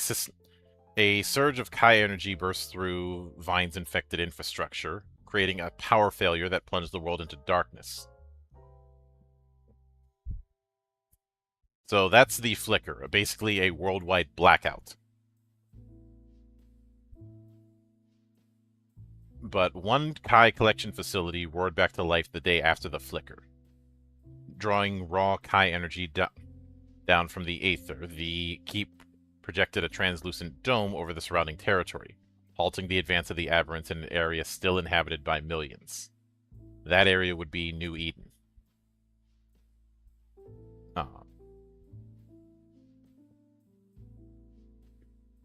surge of Kai energy burst through Vine's infected infrastructure, creating a power failure that plunged the world into darkness. So that's the Flicker, basically a worldwide blackout. But one Kai collection facility roared back to life the day after the Flicker. Drawing raw Kai energy down from the aether, the keep projected a translucent dome over the surrounding territory, halting the advance of the aberrants in an area still inhabited by millions. That area would be New Eden.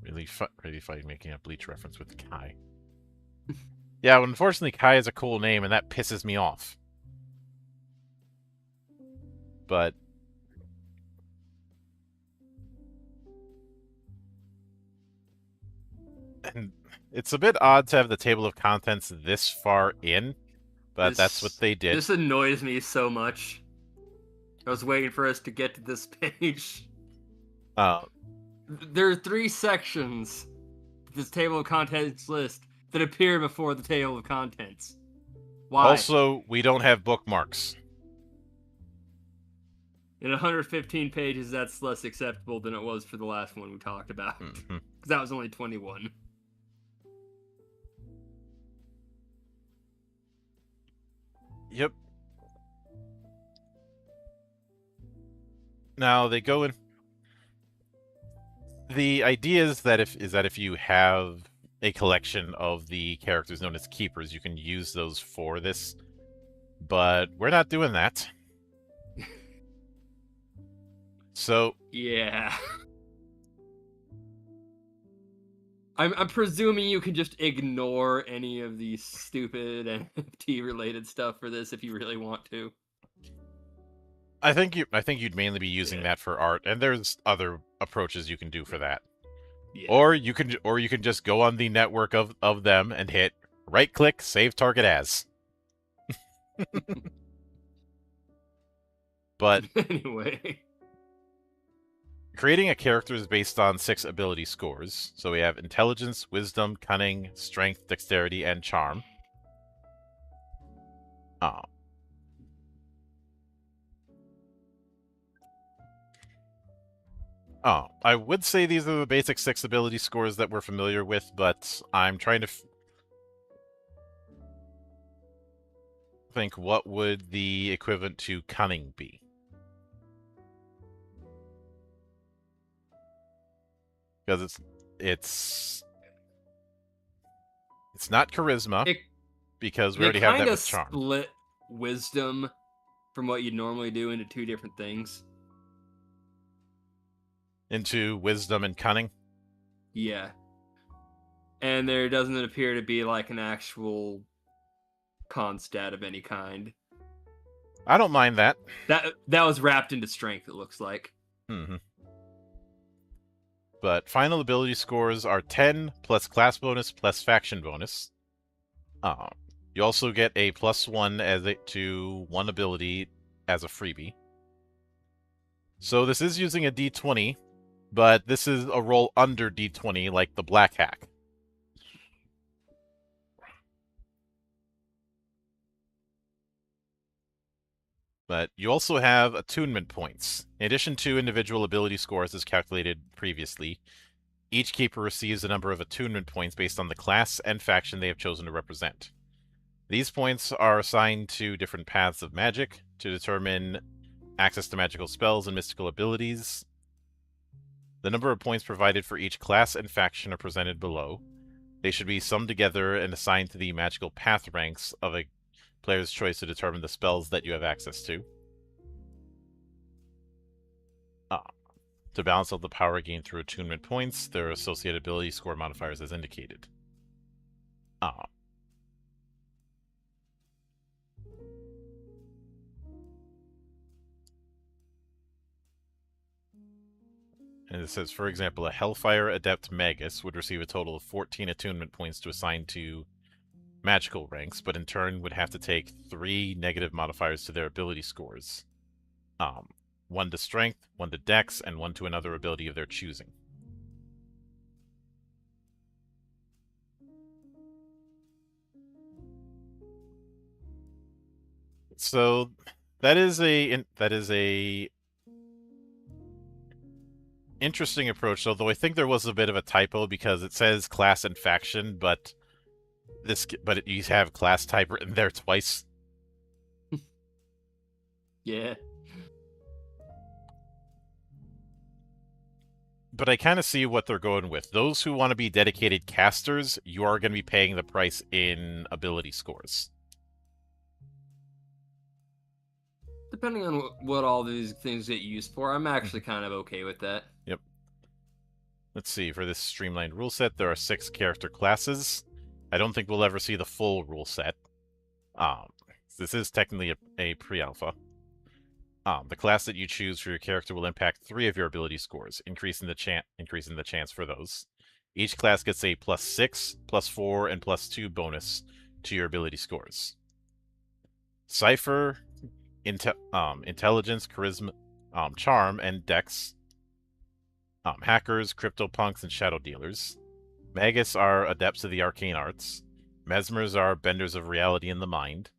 Really funny making a Bleach reference with Kai. Yeah, well, unfortunately, Kai is a cool name, and that pisses me off. But and it's a bit odd to have the table of contents this far in, but that's what they did. This annoys me so much. I was waiting for us to get to this page. There are 3 sections of this table of contents list that appear before the table of contents. Why? Also, we don't have bookmarks. In 115 pages, that's less acceptable than it was for the last one we talked about. Because that was only 21. Yep. Now they go in. The idea is that if you have a collection of the characters known as keepers, you can use those for this. But we're not doing that. So yeah. I'm presuming you can just ignore any of the stupid NFT related stuff for this if you really want to. I think you'd mainly be using Yeah. that for art, and there's other approaches you can do for that. Yeah. Or you can just go on the network of them and hit right click, save target as. But Anyway. creating a character is based on 6 ability scores. So we have intelligence, wisdom, cunning, strength, dexterity, and charm. Uh, I would say these are the basic 6 ability scores that we're familiar with, but I'm trying to think what would the equivalent to cunning be. Because it's not charisma, It, because we they already have that kind of with charm. split wisdom from what you'd normally do into 2 different things. Into wisdom and cunning. Yeah. And there doesn't appear to be like an actual con stat of any kind. I don't mind that. That was wrapped into strength, it looks like. Mm-hmm. But final ability scores are 10 plus class bonus plus faction bonus. You also get a +1 to one ability as a freebie. So this is using a D20, but this is a roll under D20 like the Black Hack. But you also have attunement points. In addition to individual ability scores as calculated previously, each keeper receives a number of attunement points based on the class and faction they have chosen to represent. These points are assigned to different paths of magic to determine access to magical spells and mystical abilities. The number of points provided for each class and faction are presented below. They should be summed together and assigned to the magical path ranks of a player's choice to determine the spells that you have access to. To balance out the power gained through attunement points, their associated ability score modifiers as indicated. And it says, for example, a Hellfire Adept Magus would receive a total of 14 attunement points to assign to magical ranks, but in turn would have to take 3 negative modifiers to their ability scores. 1 to strength, 1 to dex, and 1 to another ability of their choosing. So that is a interesting approach, although I think there was a bit of a typo because it says class and faction, but you have class type written there twice. Yeah. But I kind of see what they're going with. Those who want to be dedicated casters, you are going to be paying the price in ability scores. Depending on what all these things get used for, I'm actually kind of okay with that. Yep. Let's see, for this streamlined rule set, there are 6 character classes. I don't think we'll ever see the full rule set. This is technically a pre-alpha. The class that you choose for your character will impact 3 of your ability scores, increasing the chance for those. Each class gets a +6, +4, and +2 bonus to your ability scores. Cypher, intelligence, charisma, charm, and dex. Hackers, cryptopunks, and shadow dealers. Magus are adepts of the arcane arts. Mesmers are benders of reality and the mind.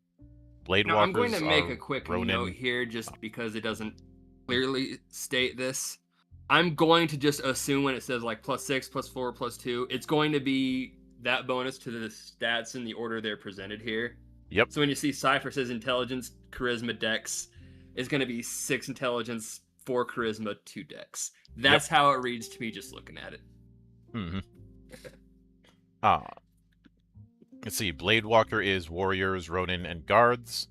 Blade Now, walkers I'm going to make are a quick Ronin. note here just because it doesn't clearly state this. I'm going to just assume when it says like +6, +4, +2, it's going to be that bonus to the stats in the order they're presented here. Yep. So when you see Cypher says intelligence, charisma, dex, it's going to be 6 intelligence, 4 charisma, 2 dex. That's how it reads to me just looking at it. Mm-hmm. Let's see. Blade Walker is warriors, Ronin, and guards.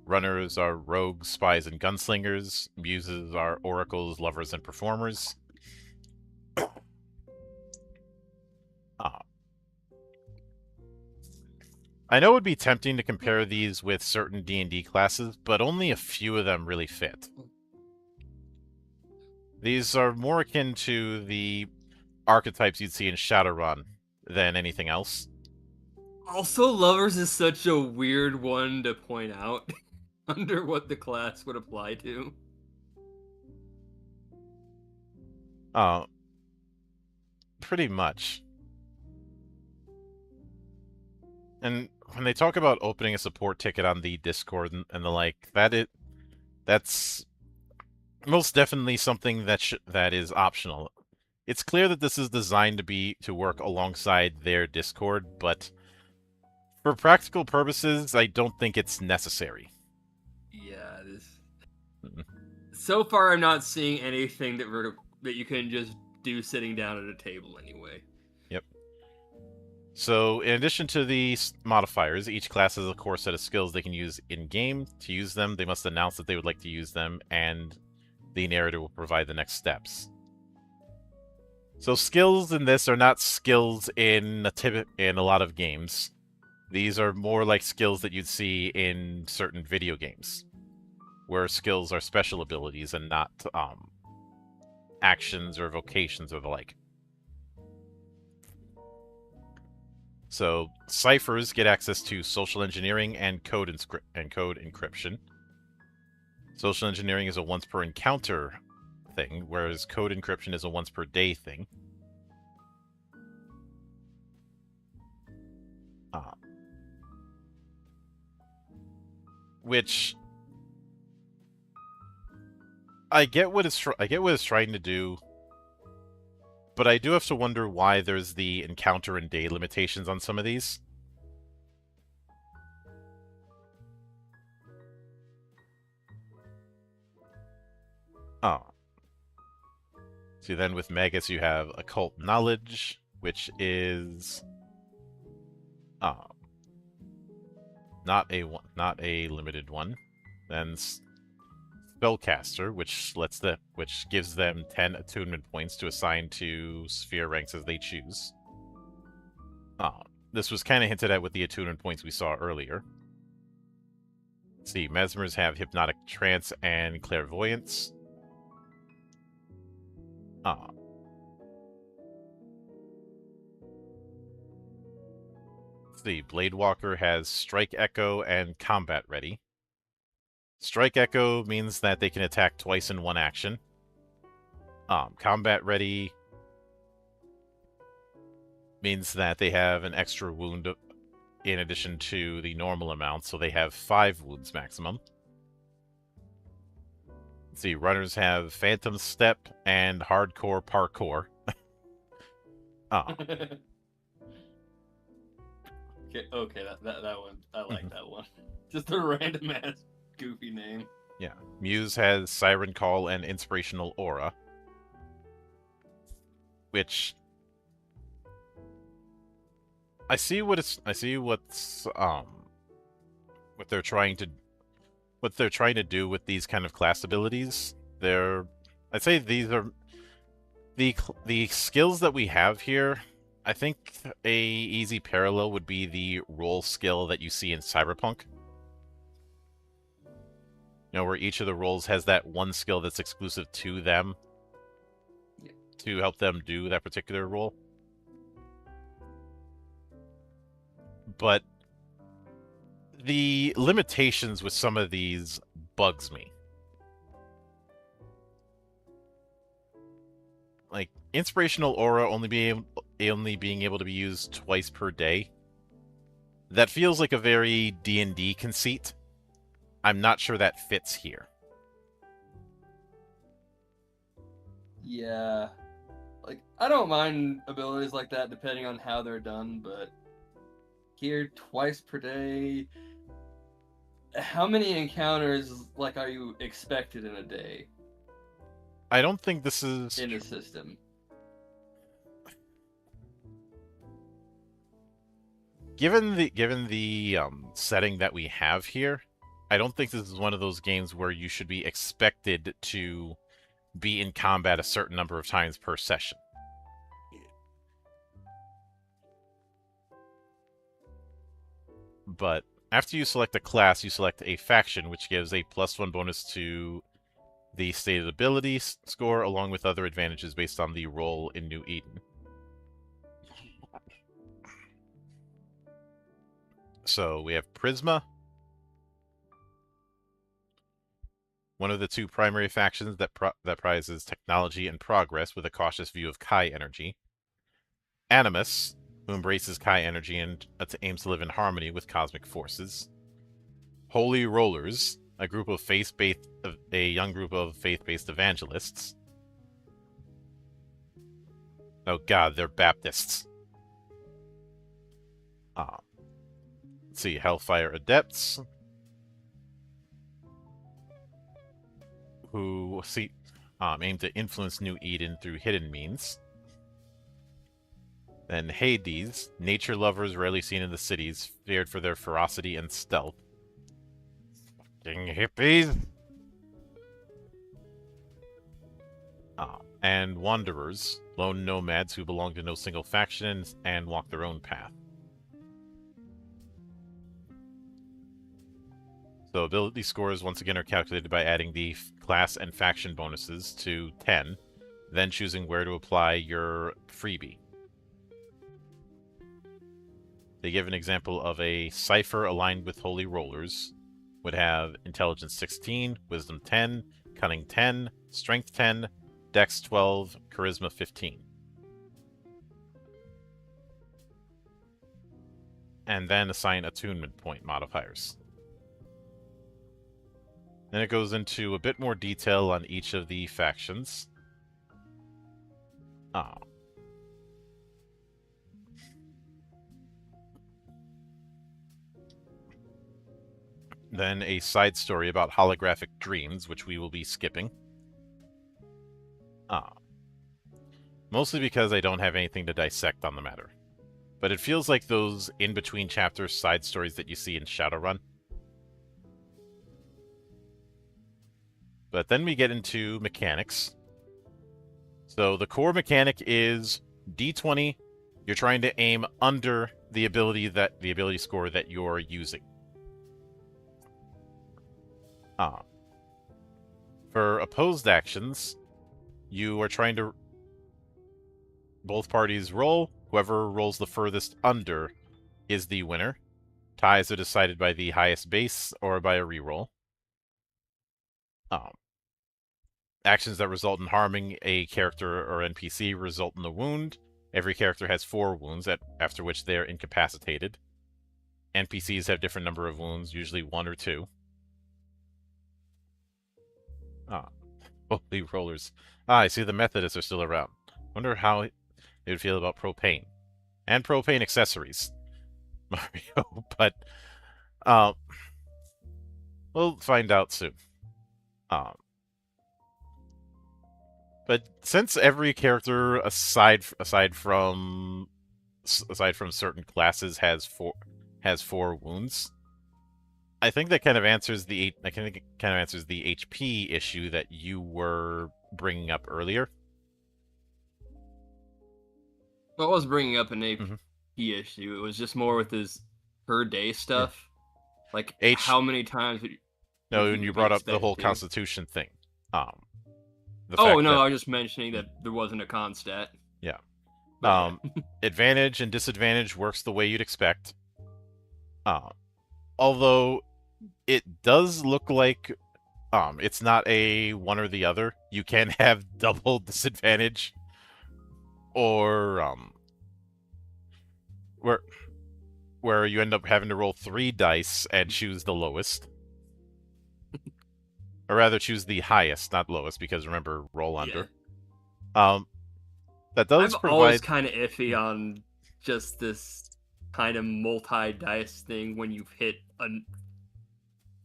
Runners are rogues, spies, and gunslingers. Muses are oracles, lovers, and performers. I know it would be tempting to compare these with certain D&D classes, but only a few of them really fit. These are more akin to the archetypes you'd see in Shadowrun than anything else. Also, Lovers is such a weird one to point out under what the class would apply to. Uh, Pretty much. And when they talk about opening a support ticket on the Discord and the like, that's most definitely something that is optional. It's clear that this is designed to work alongside their Discord, but for practical purposes, I don't think it's necessary. Yeah, this. Mm. So far, I'm not seeing anything that you can just do sitting down at a table anyway. Yep. So, in addition to these modifiers, each class has a core set of skills they can use in-game. To use them, they must announce that they would like to use them, and the narrator will provide the next steps. So skills in this are not skills in a lot of games. These are more like skills that you'd see in certain video games, where skills are special abilities and not actions or vocations or the like. So ciphers get access to social engineering and code encryption. Social engineering is a once per encounter thing, whereas code encryption is a once per day thing. Which I get what it's trying to do, but I do have to wonder why there's the encounter and day limitations on some of these. Oh. See, then with Magus you have occult knowledge, which is not a limited one. Then Spellcaster, which gives them 10 attunement points to assign to sphere ranks as they choose. This was kind of hinted at with the attunement points we saw earlier. Let's see, Mesmers have hypnotic trance and clairvoyance. Let's see, Bladewalker has Strike Echo and Combat Ready. Strike Echo means that they can attack twice in one action. Combat Ready means that they have an extra wound in addition to the normal amount, so they have 5 wounds maximum. Let's see, runners have Phantom Step and Hardcore Parkour. Okay, that one. I like that one. Just a random ass goofy name. Yeah. Muse has Siren Call and Inspirational Aura. Which I see what's what they're trying to do with these kind of class abilities. I'd say these are the skills that we have here. I think a easy parallel would be the role skill that you see in Cyberpunk. You know, where each of the roles has that one skill that's exclusive to them to help them do that particular role. But the limitations with some of these bugs me. Like, Inspirational Aura only being able to be used twice per day. That feels like a very D&D conceit. I'm not sure that fits here. Yeah. Like, I don't mind abilities like that depending on how they're done, but here, twice per day, how many encounters, like, are you expected in a day? I don't think this is in the system. Given the setting that we have here, I don't think this is one of those games where you should be expected to be in combat a certain number of times per session. But after you select a class, you select a faction, which gives a +1 bonus to the stated ability score, along with other advantages based on the role in New Eden. So we have Prisma, one of the two primary factions that prizes technology and progress with a cautious view of Kai energy. Animus, who embraces Kai energy and aims to live in harmony with cosmic forces. Holy Rollers, a young group of faith-based evangelists. Oh god, they're Baptists. Let's see, Hellfire Adepts, who aim to influence New Eden through hidden means. Then Hades, nature lovers rarely seen in the cities, feared for their ferocity and stealth. Fucking hippies! And Wanderers, lone nomads who belong to no single faction and walk their own path. So ability scores once again are calculated by adding the class and faction bonuses to 10, then choosing where to apply your freebie. They give an example of a Cipher aligned with Holy Rollers, would have Intelligence 16, Wisdom 10, Cunning 10, Strength 10, Dex 12, Charisma 15. And then assign attunement point modifiers. Then it goes into a bit more detail on each of the factions. Then a side story about holographic dreams, which we will be skipping. Mostly because I don't have anything to dissect on the matter. But it feels like those in-between chapter side stories that you see in Shadowrun. But then we get into mechanics. So the core mechanic is D20. You're trying to aim under the ability score that you're using. For opposed actions, you are trying to both parties roll. Whoever rolls the furthest under is the winner. Ties are decided by the highest base or by a reroll. Actions that result in harming a character or NPC result in a wound. Every character has 4 wounds, after which they are incapacitated. NPCs have different number of wounds, usually 1 or 2. Holy Rollers. I see the Methodists are still around. Wonder how they would feel about propane. And propane accessories. Mario, but we'll find out soon. But since every character aside from certain classes has 4 wounds, I think that kind of answers the HP issue that you were bringing up earlier. I was bringing up an AP issue. It was just more with his per day stuff. Yeah. Like how many times? No, when you brought up the whole Constitution thing. I was just mentioning that there wasn't a con stat. Yeah. Advantage and disadvantage works the way you'd expect. Although it does look like it's not a one or the other. You can have double disadvantage, or where you end up having to roll 3 dice and choose the lowest. Or rather, choose the highest, not lowest, because remember, roll under. Yeah. That does I'm provide... always kind of iffy on just this kind of multi-dice thing when you've hit a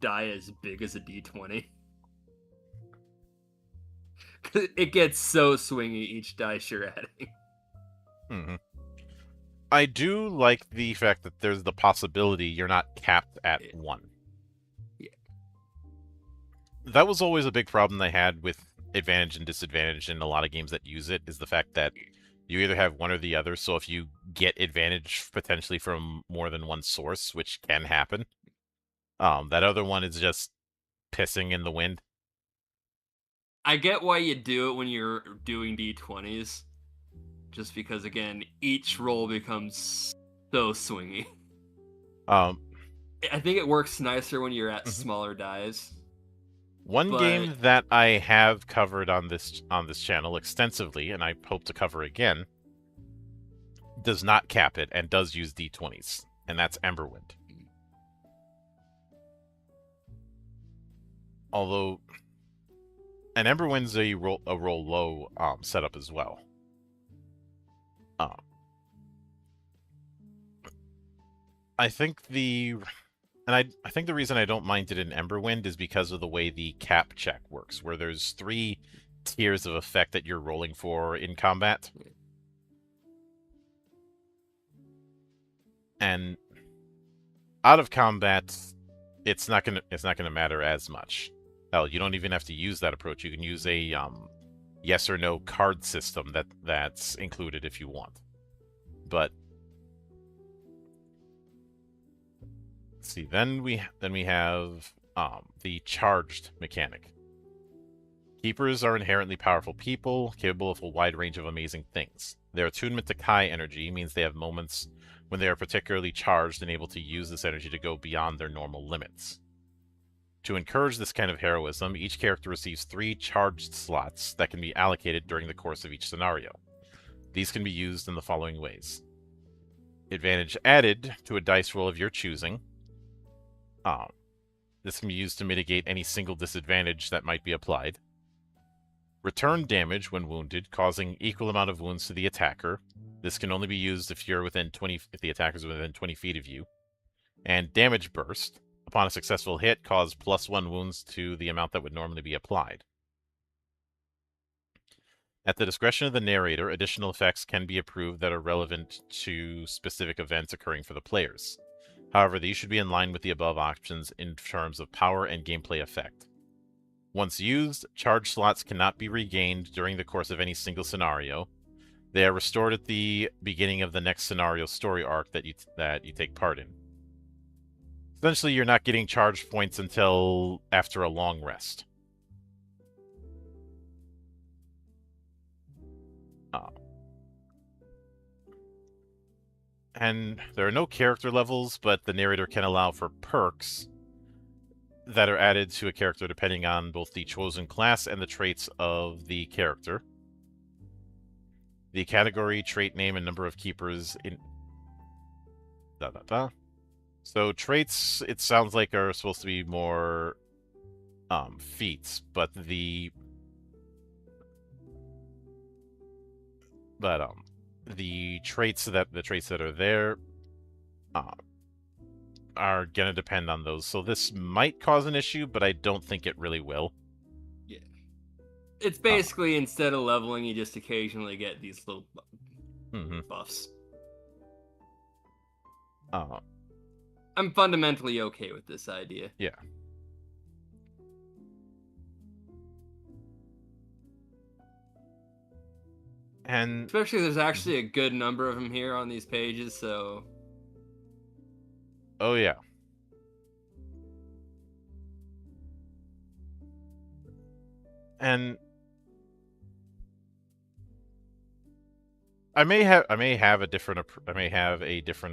die as big as a d20. It gets so swingy each dice you're adding. Mm-hmm. I do like the fact that there's the possibility you're not capped at 1. That was always a big problem they had with advantage and disadvantage in a lot of games that use it, is the fact that You either have one or the other, so if you get advantage potentially from more than one source, which can happen, that other one is just pissing in the wind. I get why you do it when you're doing d20s, just because again, each roll becomes so swingy. Um, I think it works nicer when you're at mhm. smaller dies. One But game that I have covered on this channel extensively, and I hope to cover again, does not cap it and does use d20s, and that's Emberwind. Although, and Emberwind's a roll low setup as well. I think I think the reason I don't mind it in Emberwind is because of the way the cap check works, where there's 3 tiers of effect that you're rolling for in combat. And out of combat, it's not gonna matter as much. Hell, you don't even have to use that approach. You can use a yes or no card system that's included if you want. But let's see, then we have the charged mechanic. Keepers are inherently powerful people, capable of a wide range of amazing things. Their attunement to Kai energy means they have moments when they are particularly charged and able to use this energy to go beyond their normal limits. To encourage this kind of heroism, each character receives 3 charged slots that can be allocated during the course of each scenario. These can be used in the following ways. Advantage added to a dice roll of your choosing. This can be used to mitigate any single disadvantage that might be applied. Return damage when wounded, causing equal amount of wounds to the attacker. This can only be used if the attacker is within 20 feet of you. And damage burst. Upon a successful hit, cause +1 wounds to the amount that would normally be applied. At the discretion of the narrator, additional effects can be approved that are relevant to specific events occurring for the players. However, these should be in line with the above options in terms of power and gameplay effect. Once used, charge slots cannot be regained during the course of any single scenario. They are restored at the beginning of the next scenario story arc that you take part in. Essentially, you're not getting charge points until after a long rest. And there are no character levels, but the narrator can allow for perks that are added to a character depending on both the chosen class and the traits of the character. The category, trait name, and number of keepers in... So traits, it sounds like, are supposed to be more feats, but the traits that are there are gonna depend on those. So this might cause an issue, but I don't think it really will. yeah, it's basically instead of leveling, you just occasionally get these little buffs. I'm fundamentally okay with this idea. Yeah. And especially there's actually a good number of them here on these pages, so... Oh, yeah. And I may have a different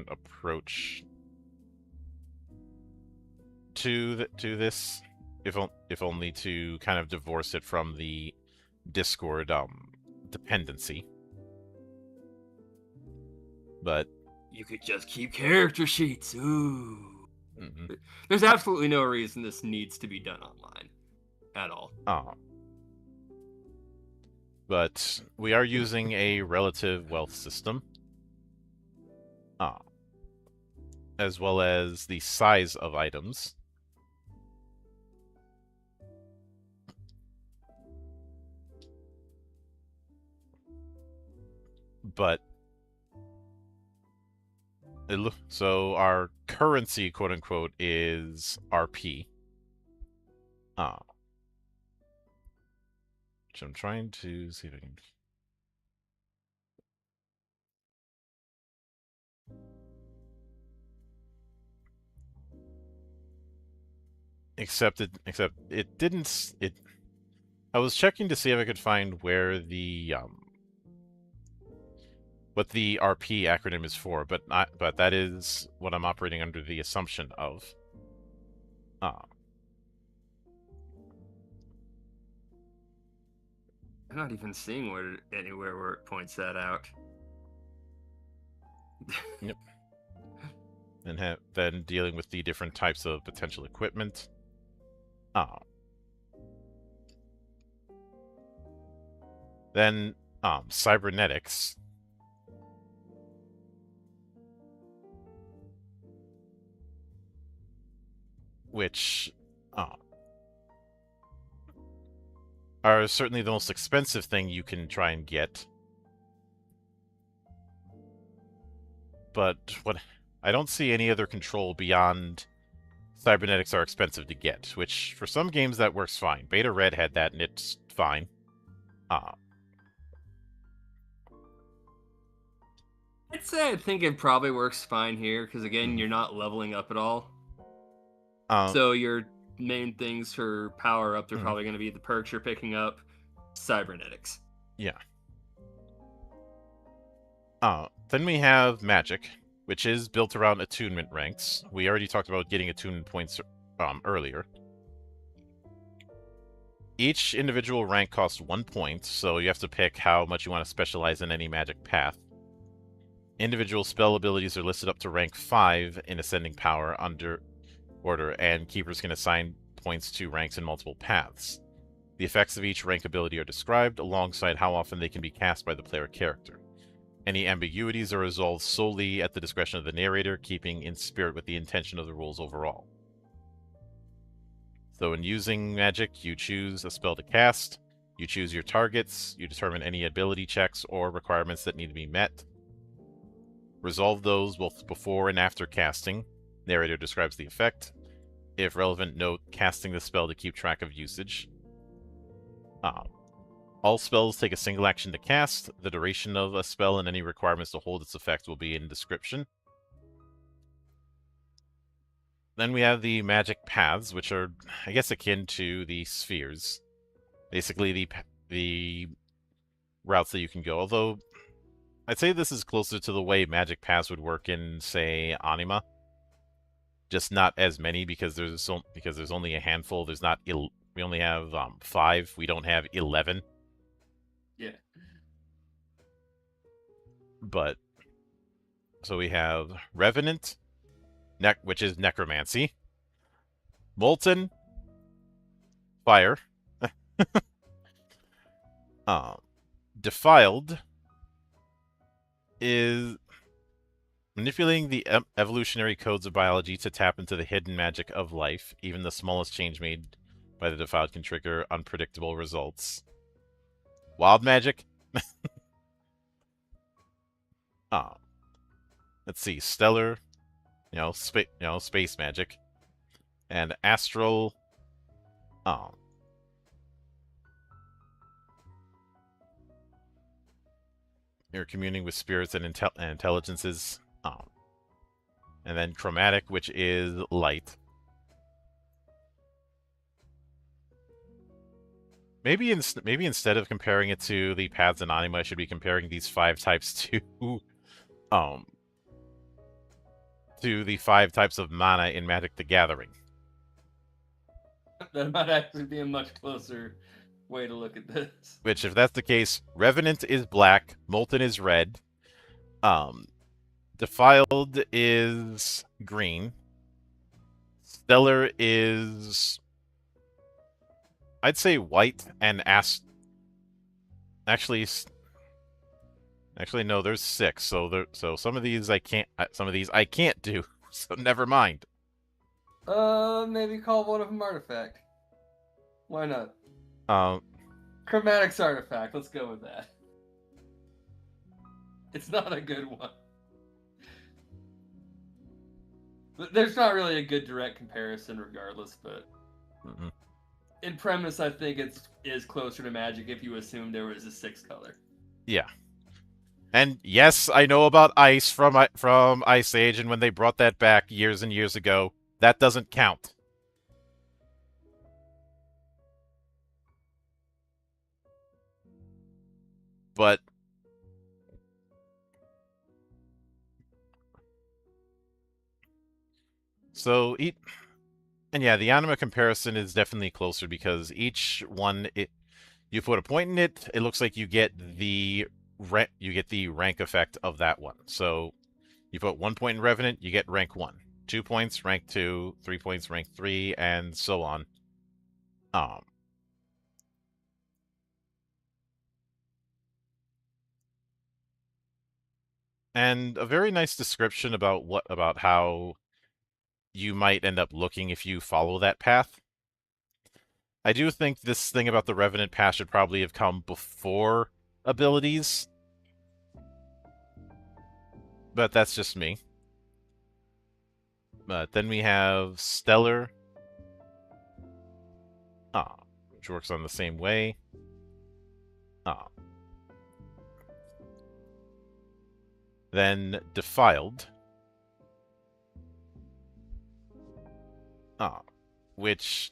approach to this, if only to kind of divorce it from the Discord dependency. But you could just keep character sheets. Ooh. There's absolutely no reason this needs to be done online at all. But we are using a relative wealth system, as well as the size of items. But so our currency, quote unquote, is RP. Which I'm trying to see if I can. except it didn't. I was checking to see if I could find where the what the RP acronym is for, but that is what I'm operating under the assumption of. I'm not even seeing anywhere where it points that out. Yep. And then dealing with the different types of potential equipment. Then cybernetics. Which are certainly the most expensive thing you can try and get. But I don't see any other control beyond cybernetics are expensive to get, which for some games that works fine. Beta Red had that and it's fine. I'd say I think it probably works fine here, because again, you're not leveling up at all. So your main things for power up, they're probably going to be the perks you're picking up, cybernetics. Yeah. Then we have magic, which is built around attunement ranks. We already talked about getting attunement points earlier. Each individual rank costs 1 point, so you have to pick how much you want to specialize in any magic path. Individual spell abilities are listed up to rank 5 in ascending power under order, and keepers can assign points to ranks in multiple paths. The effects of each rank ability are described, alongside how often they can be cast by the player character. Any ambiguities are resolved solely at the discretion of the narrator, keeping in spirit with the intention of the rules overall. So in using magic, you choose a spell to cast, you choose your targets, you determine any ability checks or requirements that need to be met. Resolve those both before and after casting. Narrator describes the effect. If relevant, note casting the spell to keep track of usage. All spells take a single action to cast. The duration of a spell and any requirements to hold its effect will be in description. Then we have the magic paths, which are, I guess, akin to the spheres. Basically, the routes that you can go. Although, I'd say this is closer to the way magic paths would work in, say, Anima. Just not as many, because there's only a handful. There's not. We only have 5. We don't have 11. Yeah. But so we have Revenant, which is necromancy. Molten, fire. Defiled is manipulating the evolutionary codes of biology to tap into the hidden magic of life. Even the smallest change made by the defiled can trigger unpredictable results. Wild magic. Let's see, stellar, space magic, and astral. You're communing with spirits and intelligences. And then chromatic, which is light. Maybe instead of comparing it to the paths in Anima, I should be comparing these 5 types to the 5 types of mana in Magic the Gathering. That might actually be a much closer way to look at this. Which, if that's the case, Revenant is black, Molten is red, Defiled is green, Stellar is, I'd say, white, and actually no, there's 6. So some of these I can't do. So never mind. Maybe call one of them artifact. Why not? Chromatic's artifact. Let's go with that. It's not a good one. There's not really a good direct comparison, regardless. But in premise, I think it is closer to Magic if you assume there was a 6th color. Yeah. And yes, I know about Ice from Ice Age, and when they brought that back years and years ago, that doesn't count. But so and yeah, the anima comparison is definitely closer because each one you put a point in it, it looks like you get the rank effect of that one. So you put 1 point in Revenant, you get rank 1. 2 points, rank 2. 3 points, rank 3, and so on. And a very nice description about how you might end up looking if you follow that path. I do think this thing about the Revenant path should probably have come before abilities, but that's just me. But then we have Stellar, which works on the same way. Then Defiled, which,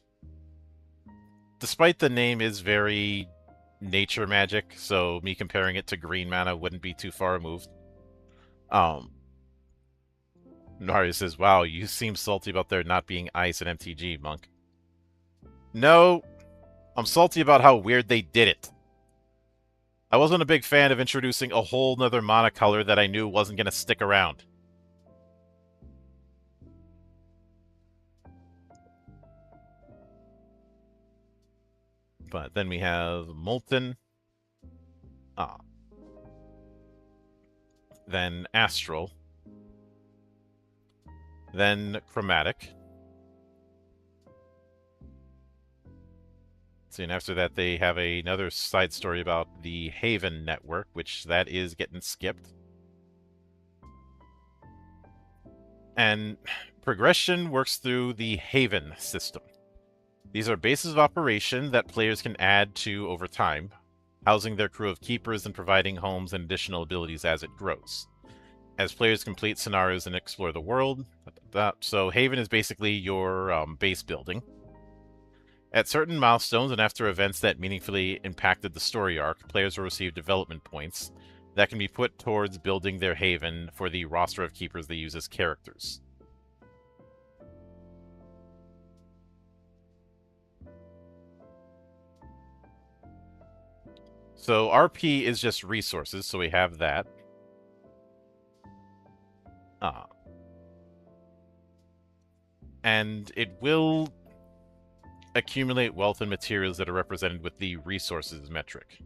despite the name, is very nature magic, so me comparing it to green mana wouldn't be too far removed. Naria says, wow, you seem salty about there not being ice in MTG, Monk. No, I'm salty about how weird they did it. I wasn't a big fan of introducing a whole nother mana color that I knew wasn't going to stick around. But then we have Molten. Then Astral. Then Chromatic. See, and after that they have another side story about the Haven network, which that is getting skipped. And progression works through the Haven system. These are bases of operation that players can add to over time, housing their crew of keepers and providing homes and additional abilities as it grows. As players complete scenarios and explore the world, so Haven is basically your base building. At certain milestones and after events that meaningfully impacted the story arc, players will receive development points that can be put towards building their Haven for the roster of keepers they use as characters. So RP is just resources, so we have that. And it will accumulate wealth and materials that are represented with the resources metric,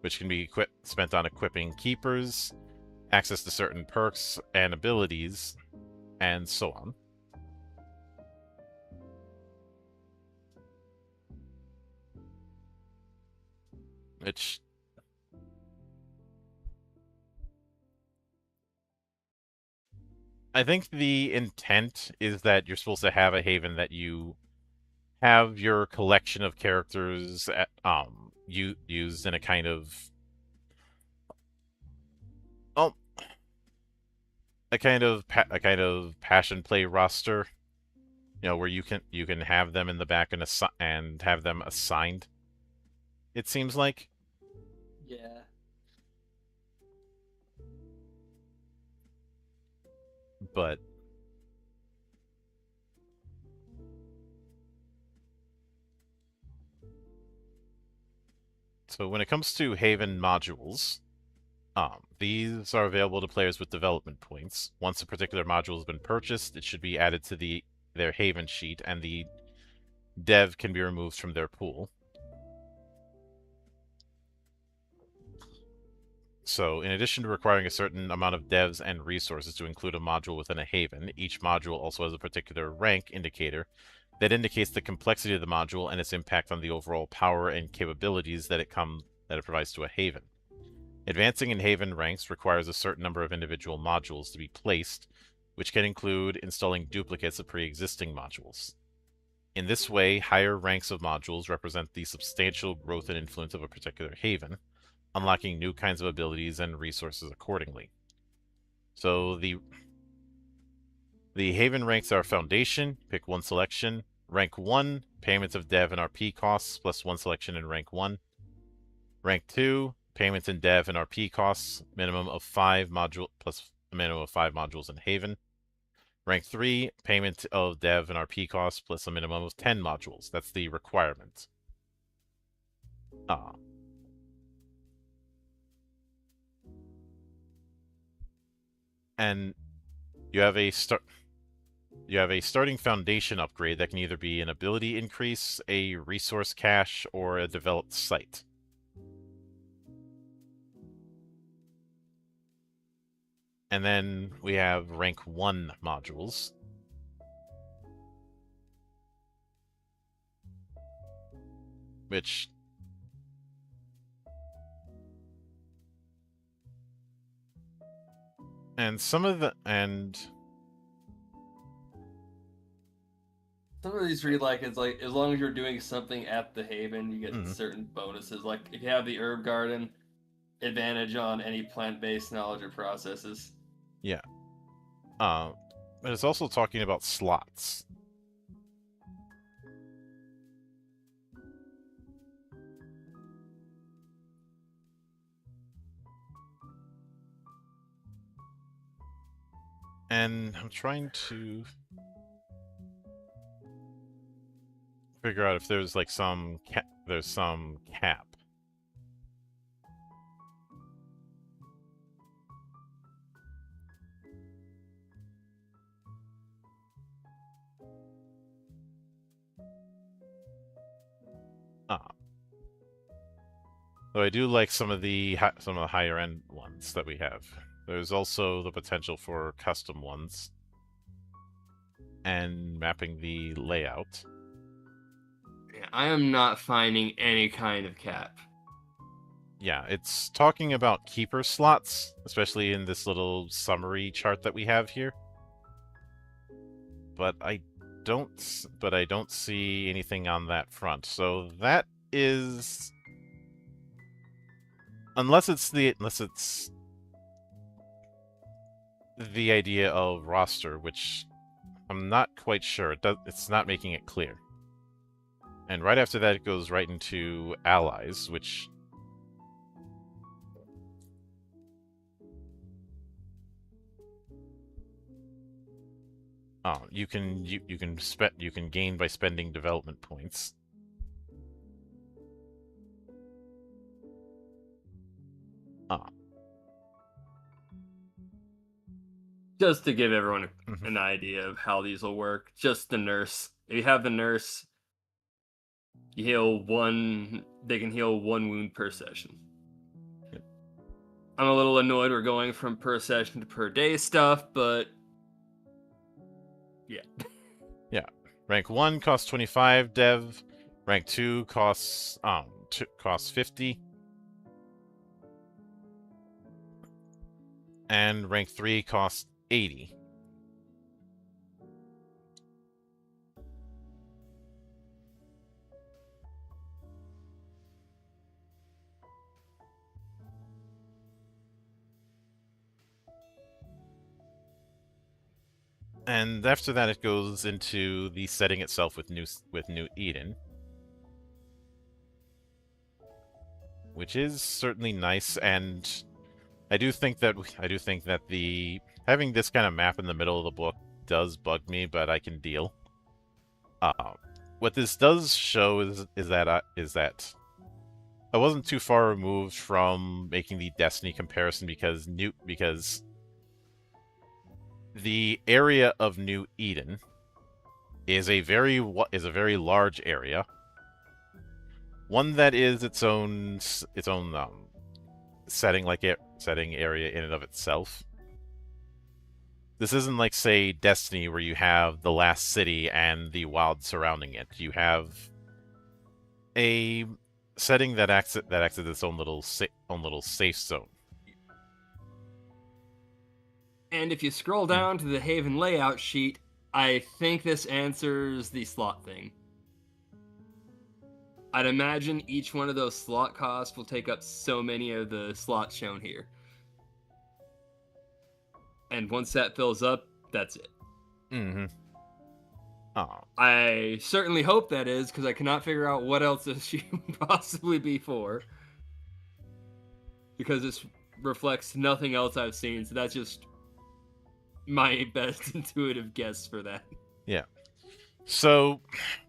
which can be spent on equipping keepers, access to certain perks and abilities, and so on. Which, I think the intent is that you're supposed to have a Haven that you have your collection of characters used in a kind of a kind of passion play roster, where you can have them in the back and have them assigned. It seems like. Yeah. But so when it comes to Haven modules, these are available to players with development points. Once a particular module has been purchased, it should be added to their Haven sheet, and the dev can be removed from their pool. So, in addition to requiring a certain amount of devs and resources to include a module within a Haven, each module also has a particular rank indicator that indicates the complexity of the module and its impact on the overall power and capabilities that it provides to a Haven. Advancing in Haven ranks requires a certain number of individual modules to be placed, which can include installing duplicates of pre-existing modules. In this way, higher ranks of modules represent the substantial growth and influence of a particular Haven, unlocking new kinds of abilities and resources accordingly. So the Haven ranks are Foundation, pick one selection. Rank 1, payments of dev and RP costs, plus one selection in rank 1. Rank 2, payment in dev and RP costs, minimum of 5 module plus a minimum of 5 modules in Haven. Rank 3, payment of dev and RP costs plus a minimum of 10 modules. That's the requirement. And you have a starting foundation upgrade that can either be an ability increase, a resource cache, or a developed site. And then we have rank 1 modules. Which some of these read like it's like as long as you're doing something at the Haven, you get certain bonuses. Like if you have the herb garden, advantage on any plant-based knowledge or processes. Yeah. But it's also talking about slots. And I'm trying to figure out if there's like some cap. Though I do like some of the higher end ones that we have. There's also the potential for custom ones and mapping the layout. Yeah, I am not finding any kind of cap. Yeah, it's talking about keeper slots, especially in this little summary chart that we have here. But I don't see anything on that front. So that is, unless it's the idea of roster, which I'm not quite sure. It's not making it clear. And right after that, it goes right into allies, which you can gain by spending development points. Just to give everyone an idea of how these will work, just the nurse. If you have the nurse, you heal one. They can heal 1 wound per session. Yep. I'm a little annoyed we're going from per session to per day stuff, but yeah. Yeah. Rank 1 costs 25 dev. Rank 2 costs 50. And rank 3 costs 80. And after that, it goes into the setting itself with New Eden, which is certainly nice. And I do think that the having this kind of map in the middle of the book does bug me, but I can deal. What this does show is that I wasn't too far removed from making the Destiny comparison because the area of New Eden is a very large area, one that is its own setting area in and of itself. This isn't like, say, Destiny, where you have the last city and the wild surrounding it. You have a setting that acts as its own little safe zone. And if you scroll down to the Haven layout sheet, I think this answers the slot thing. I'd imagine each one of those slot costs will take up so many of the slots shown here. And once that fills up, that's it. Mm-hmm. Oh. I certainly hope that is, because I cannot figure out what else this should possibly be for. because this reflects nothing else I've seen. So that's just my best intuitive guess for that. Yeah. So,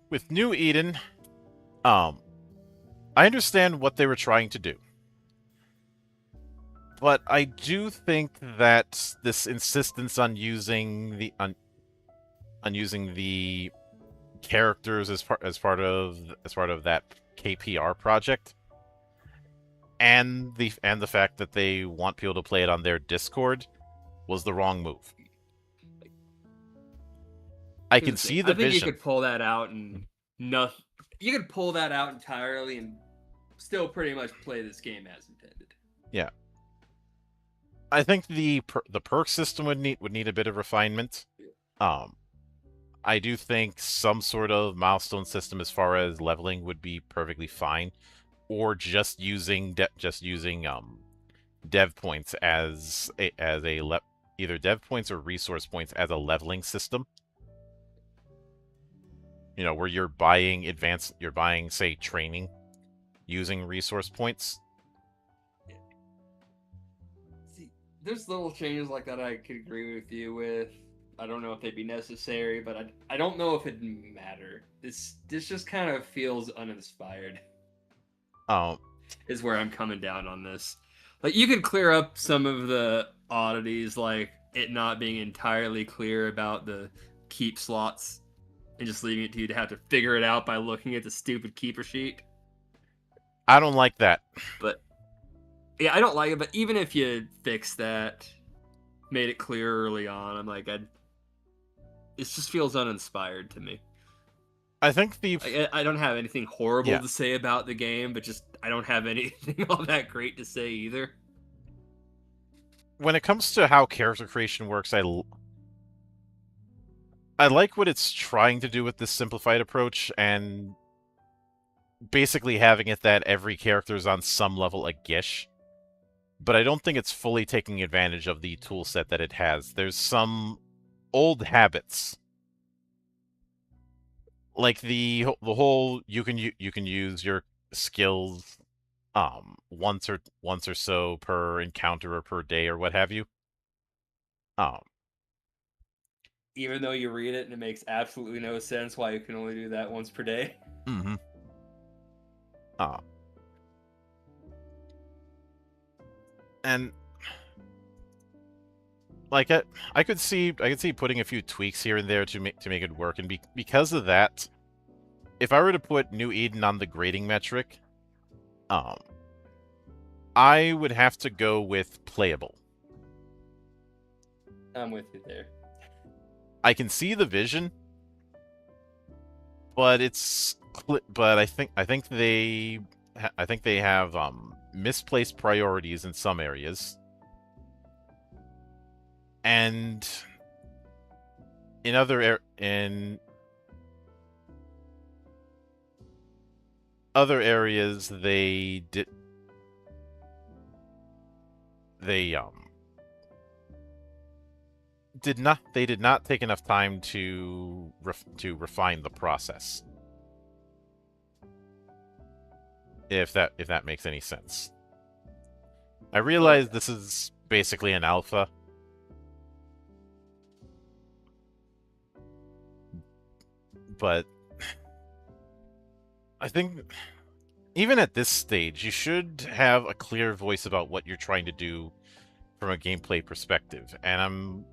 with New Eden, I understand what they were trying to do. But I do think that this insistence on using the using the characters as part of that KPR project, and the fact that they want people to play it on their Discord, was the wrong move. I can see the vision. I think you could pull that out and nothing. You could pull that out entirely and still pretty much play this game as intended. Yeah. I think the perk system would need a bit of refinement. I do think some sort of milestone system as far as leveling would be perfectly fine, or just using dev points as either dev points or resource points as a leveling system. You know, where you're buying say training using resource points. See, there's little changes like that I could agree with you with. I don't know if they'd be necessary, but I don't know if it'd matter. This just kind of feels uninspired. Oh, is where I'm coming down on this. Like, you could clear up some of the oddities, like it not being entirely clear about the keep slots, and just leaving it to you to have to figure it out by looking at the stupid keeper sheet. I don't like that. But yeah, I don't like it. But even if you fix that, made it clear early on, I'm like, it just feels uninspired to me. I think I don't have anything horrible to say about the game, but just I don't have anything all that great to say either. When it comes to how character creation works, I like what it's trying to do with this simplified approach, and basically having it that every character is on some level a Gish. But I don't think it's fully taking advantage of the toolset that it has. There's some old habits, like the whole you can use your skills once or so per encounter or per day or what have you. Even though you read it and it makes absolutely no sense why you can only do that once per day. Mm-hmm. And like I could see putting a few tweaks here and there to make it work, and because of that, if I were to put New Eden on the grading metric, I would have to go with playable. I'm with you there. I can see the vision, but I think they have misplaced priorities in some areas, and in other areas they did not take enough time to refine the process. If that makes any sense. I realize this is basically an alpha, but I think even at this stage, you should have a clear voice about what you're trying to do from a gameplay perspective, and I'm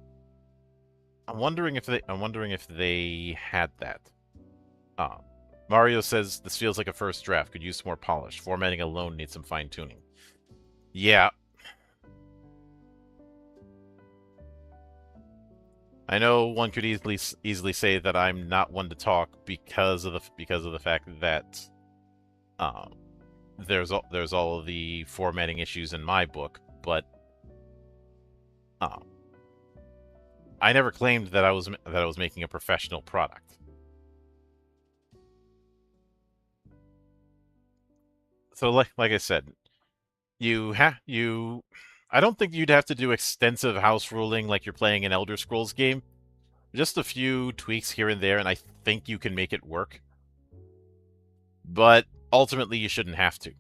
wondering if they had that. Mario says this feels like a first draft. Could use some more polish. Formatting alone needs some fine tuning. Yeah. I know one could easily say that I'm not one to talk because of the fact that there's all of the formatting issues in my book, but I never claimed that I was making a professional product. So like I said, I don't think you'd have to do extensive house ruling like you're playing an Elder Scrolls game. Just a few tweaks here and there, and I think you can make it work. But ultimately, you shouldn't have to.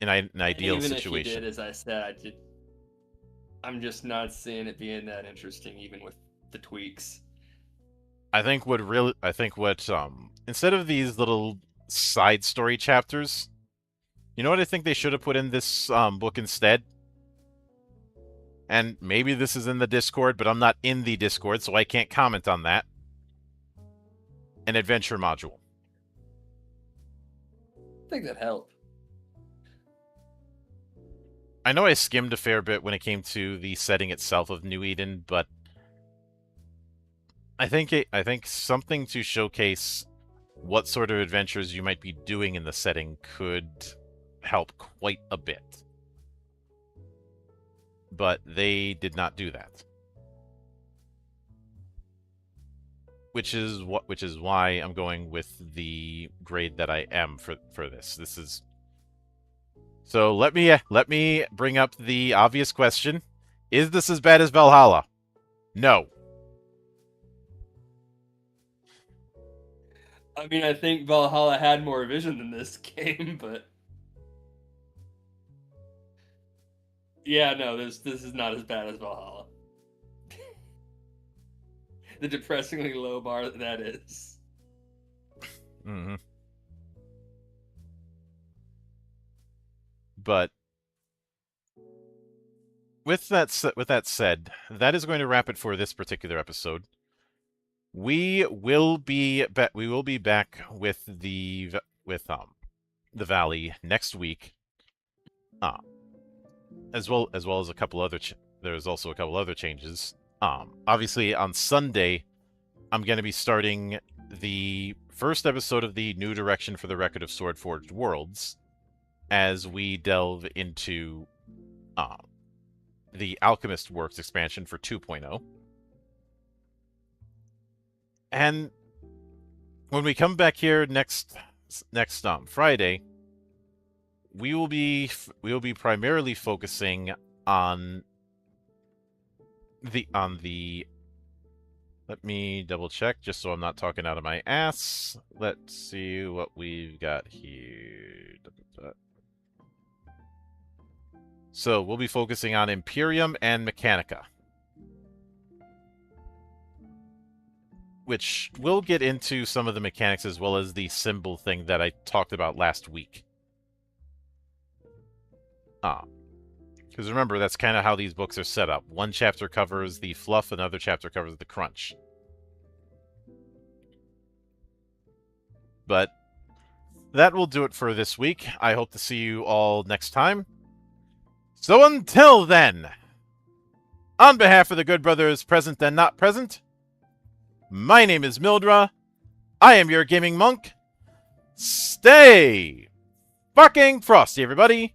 an ideal Even situation. if you did, as I said, I'm just not seeing it being that interesting, even with the tweaks. I think what instead of these little side story chapters, you know what I think they should have put in this book instead? And maybe this is in the Discord, but I'm not in the Discord, so I can't comment on that. An adventure module. I think that helped. I know I skimmed a fair bit when it came to the setting itself of New Eden, but I think something to showcase what sort of adventures you might be doing in the setting could help quite a bit. But they did not do that. Which is why I'm going with the grade that I am for this. This is so let me bring up the obvious question. Is this as bad as Valhalla? No. I mean, I think Valhalla had more vision than this game, but yeah, no, this is not as bad as Valhalla. The depressingly low bar that is. Mm-hmm. But with that said, that is going to wrap it for this particular episode. We will be back with the Valley next week. As well as a couple other there's also a couple other changes. Obviously on Sunday I'm going to be starting the first episode of the New Direction for the Record of Swordforged Worlds as we delve into the Alchemist Works expansion for 2.0. And when we come back here next Friday, we will be primarily focusing on the let me double check just so I'm not talking out of my ass. Let's see what we've got here. So we'll be focusing on Imperium and Mechanica, which will get into some of the mechanics as well as the symbol thing that I talked about last week. Because remember, that's kind of how these books are set up. One chapter covers the fluff, another chapter covers the crunch. But that will do it for this week. I hope to see you all next time. So until then, on behalf of the good brothers present and not present, my name is Mildra. I am your gaming monk. Stay fucking frosty, everybody.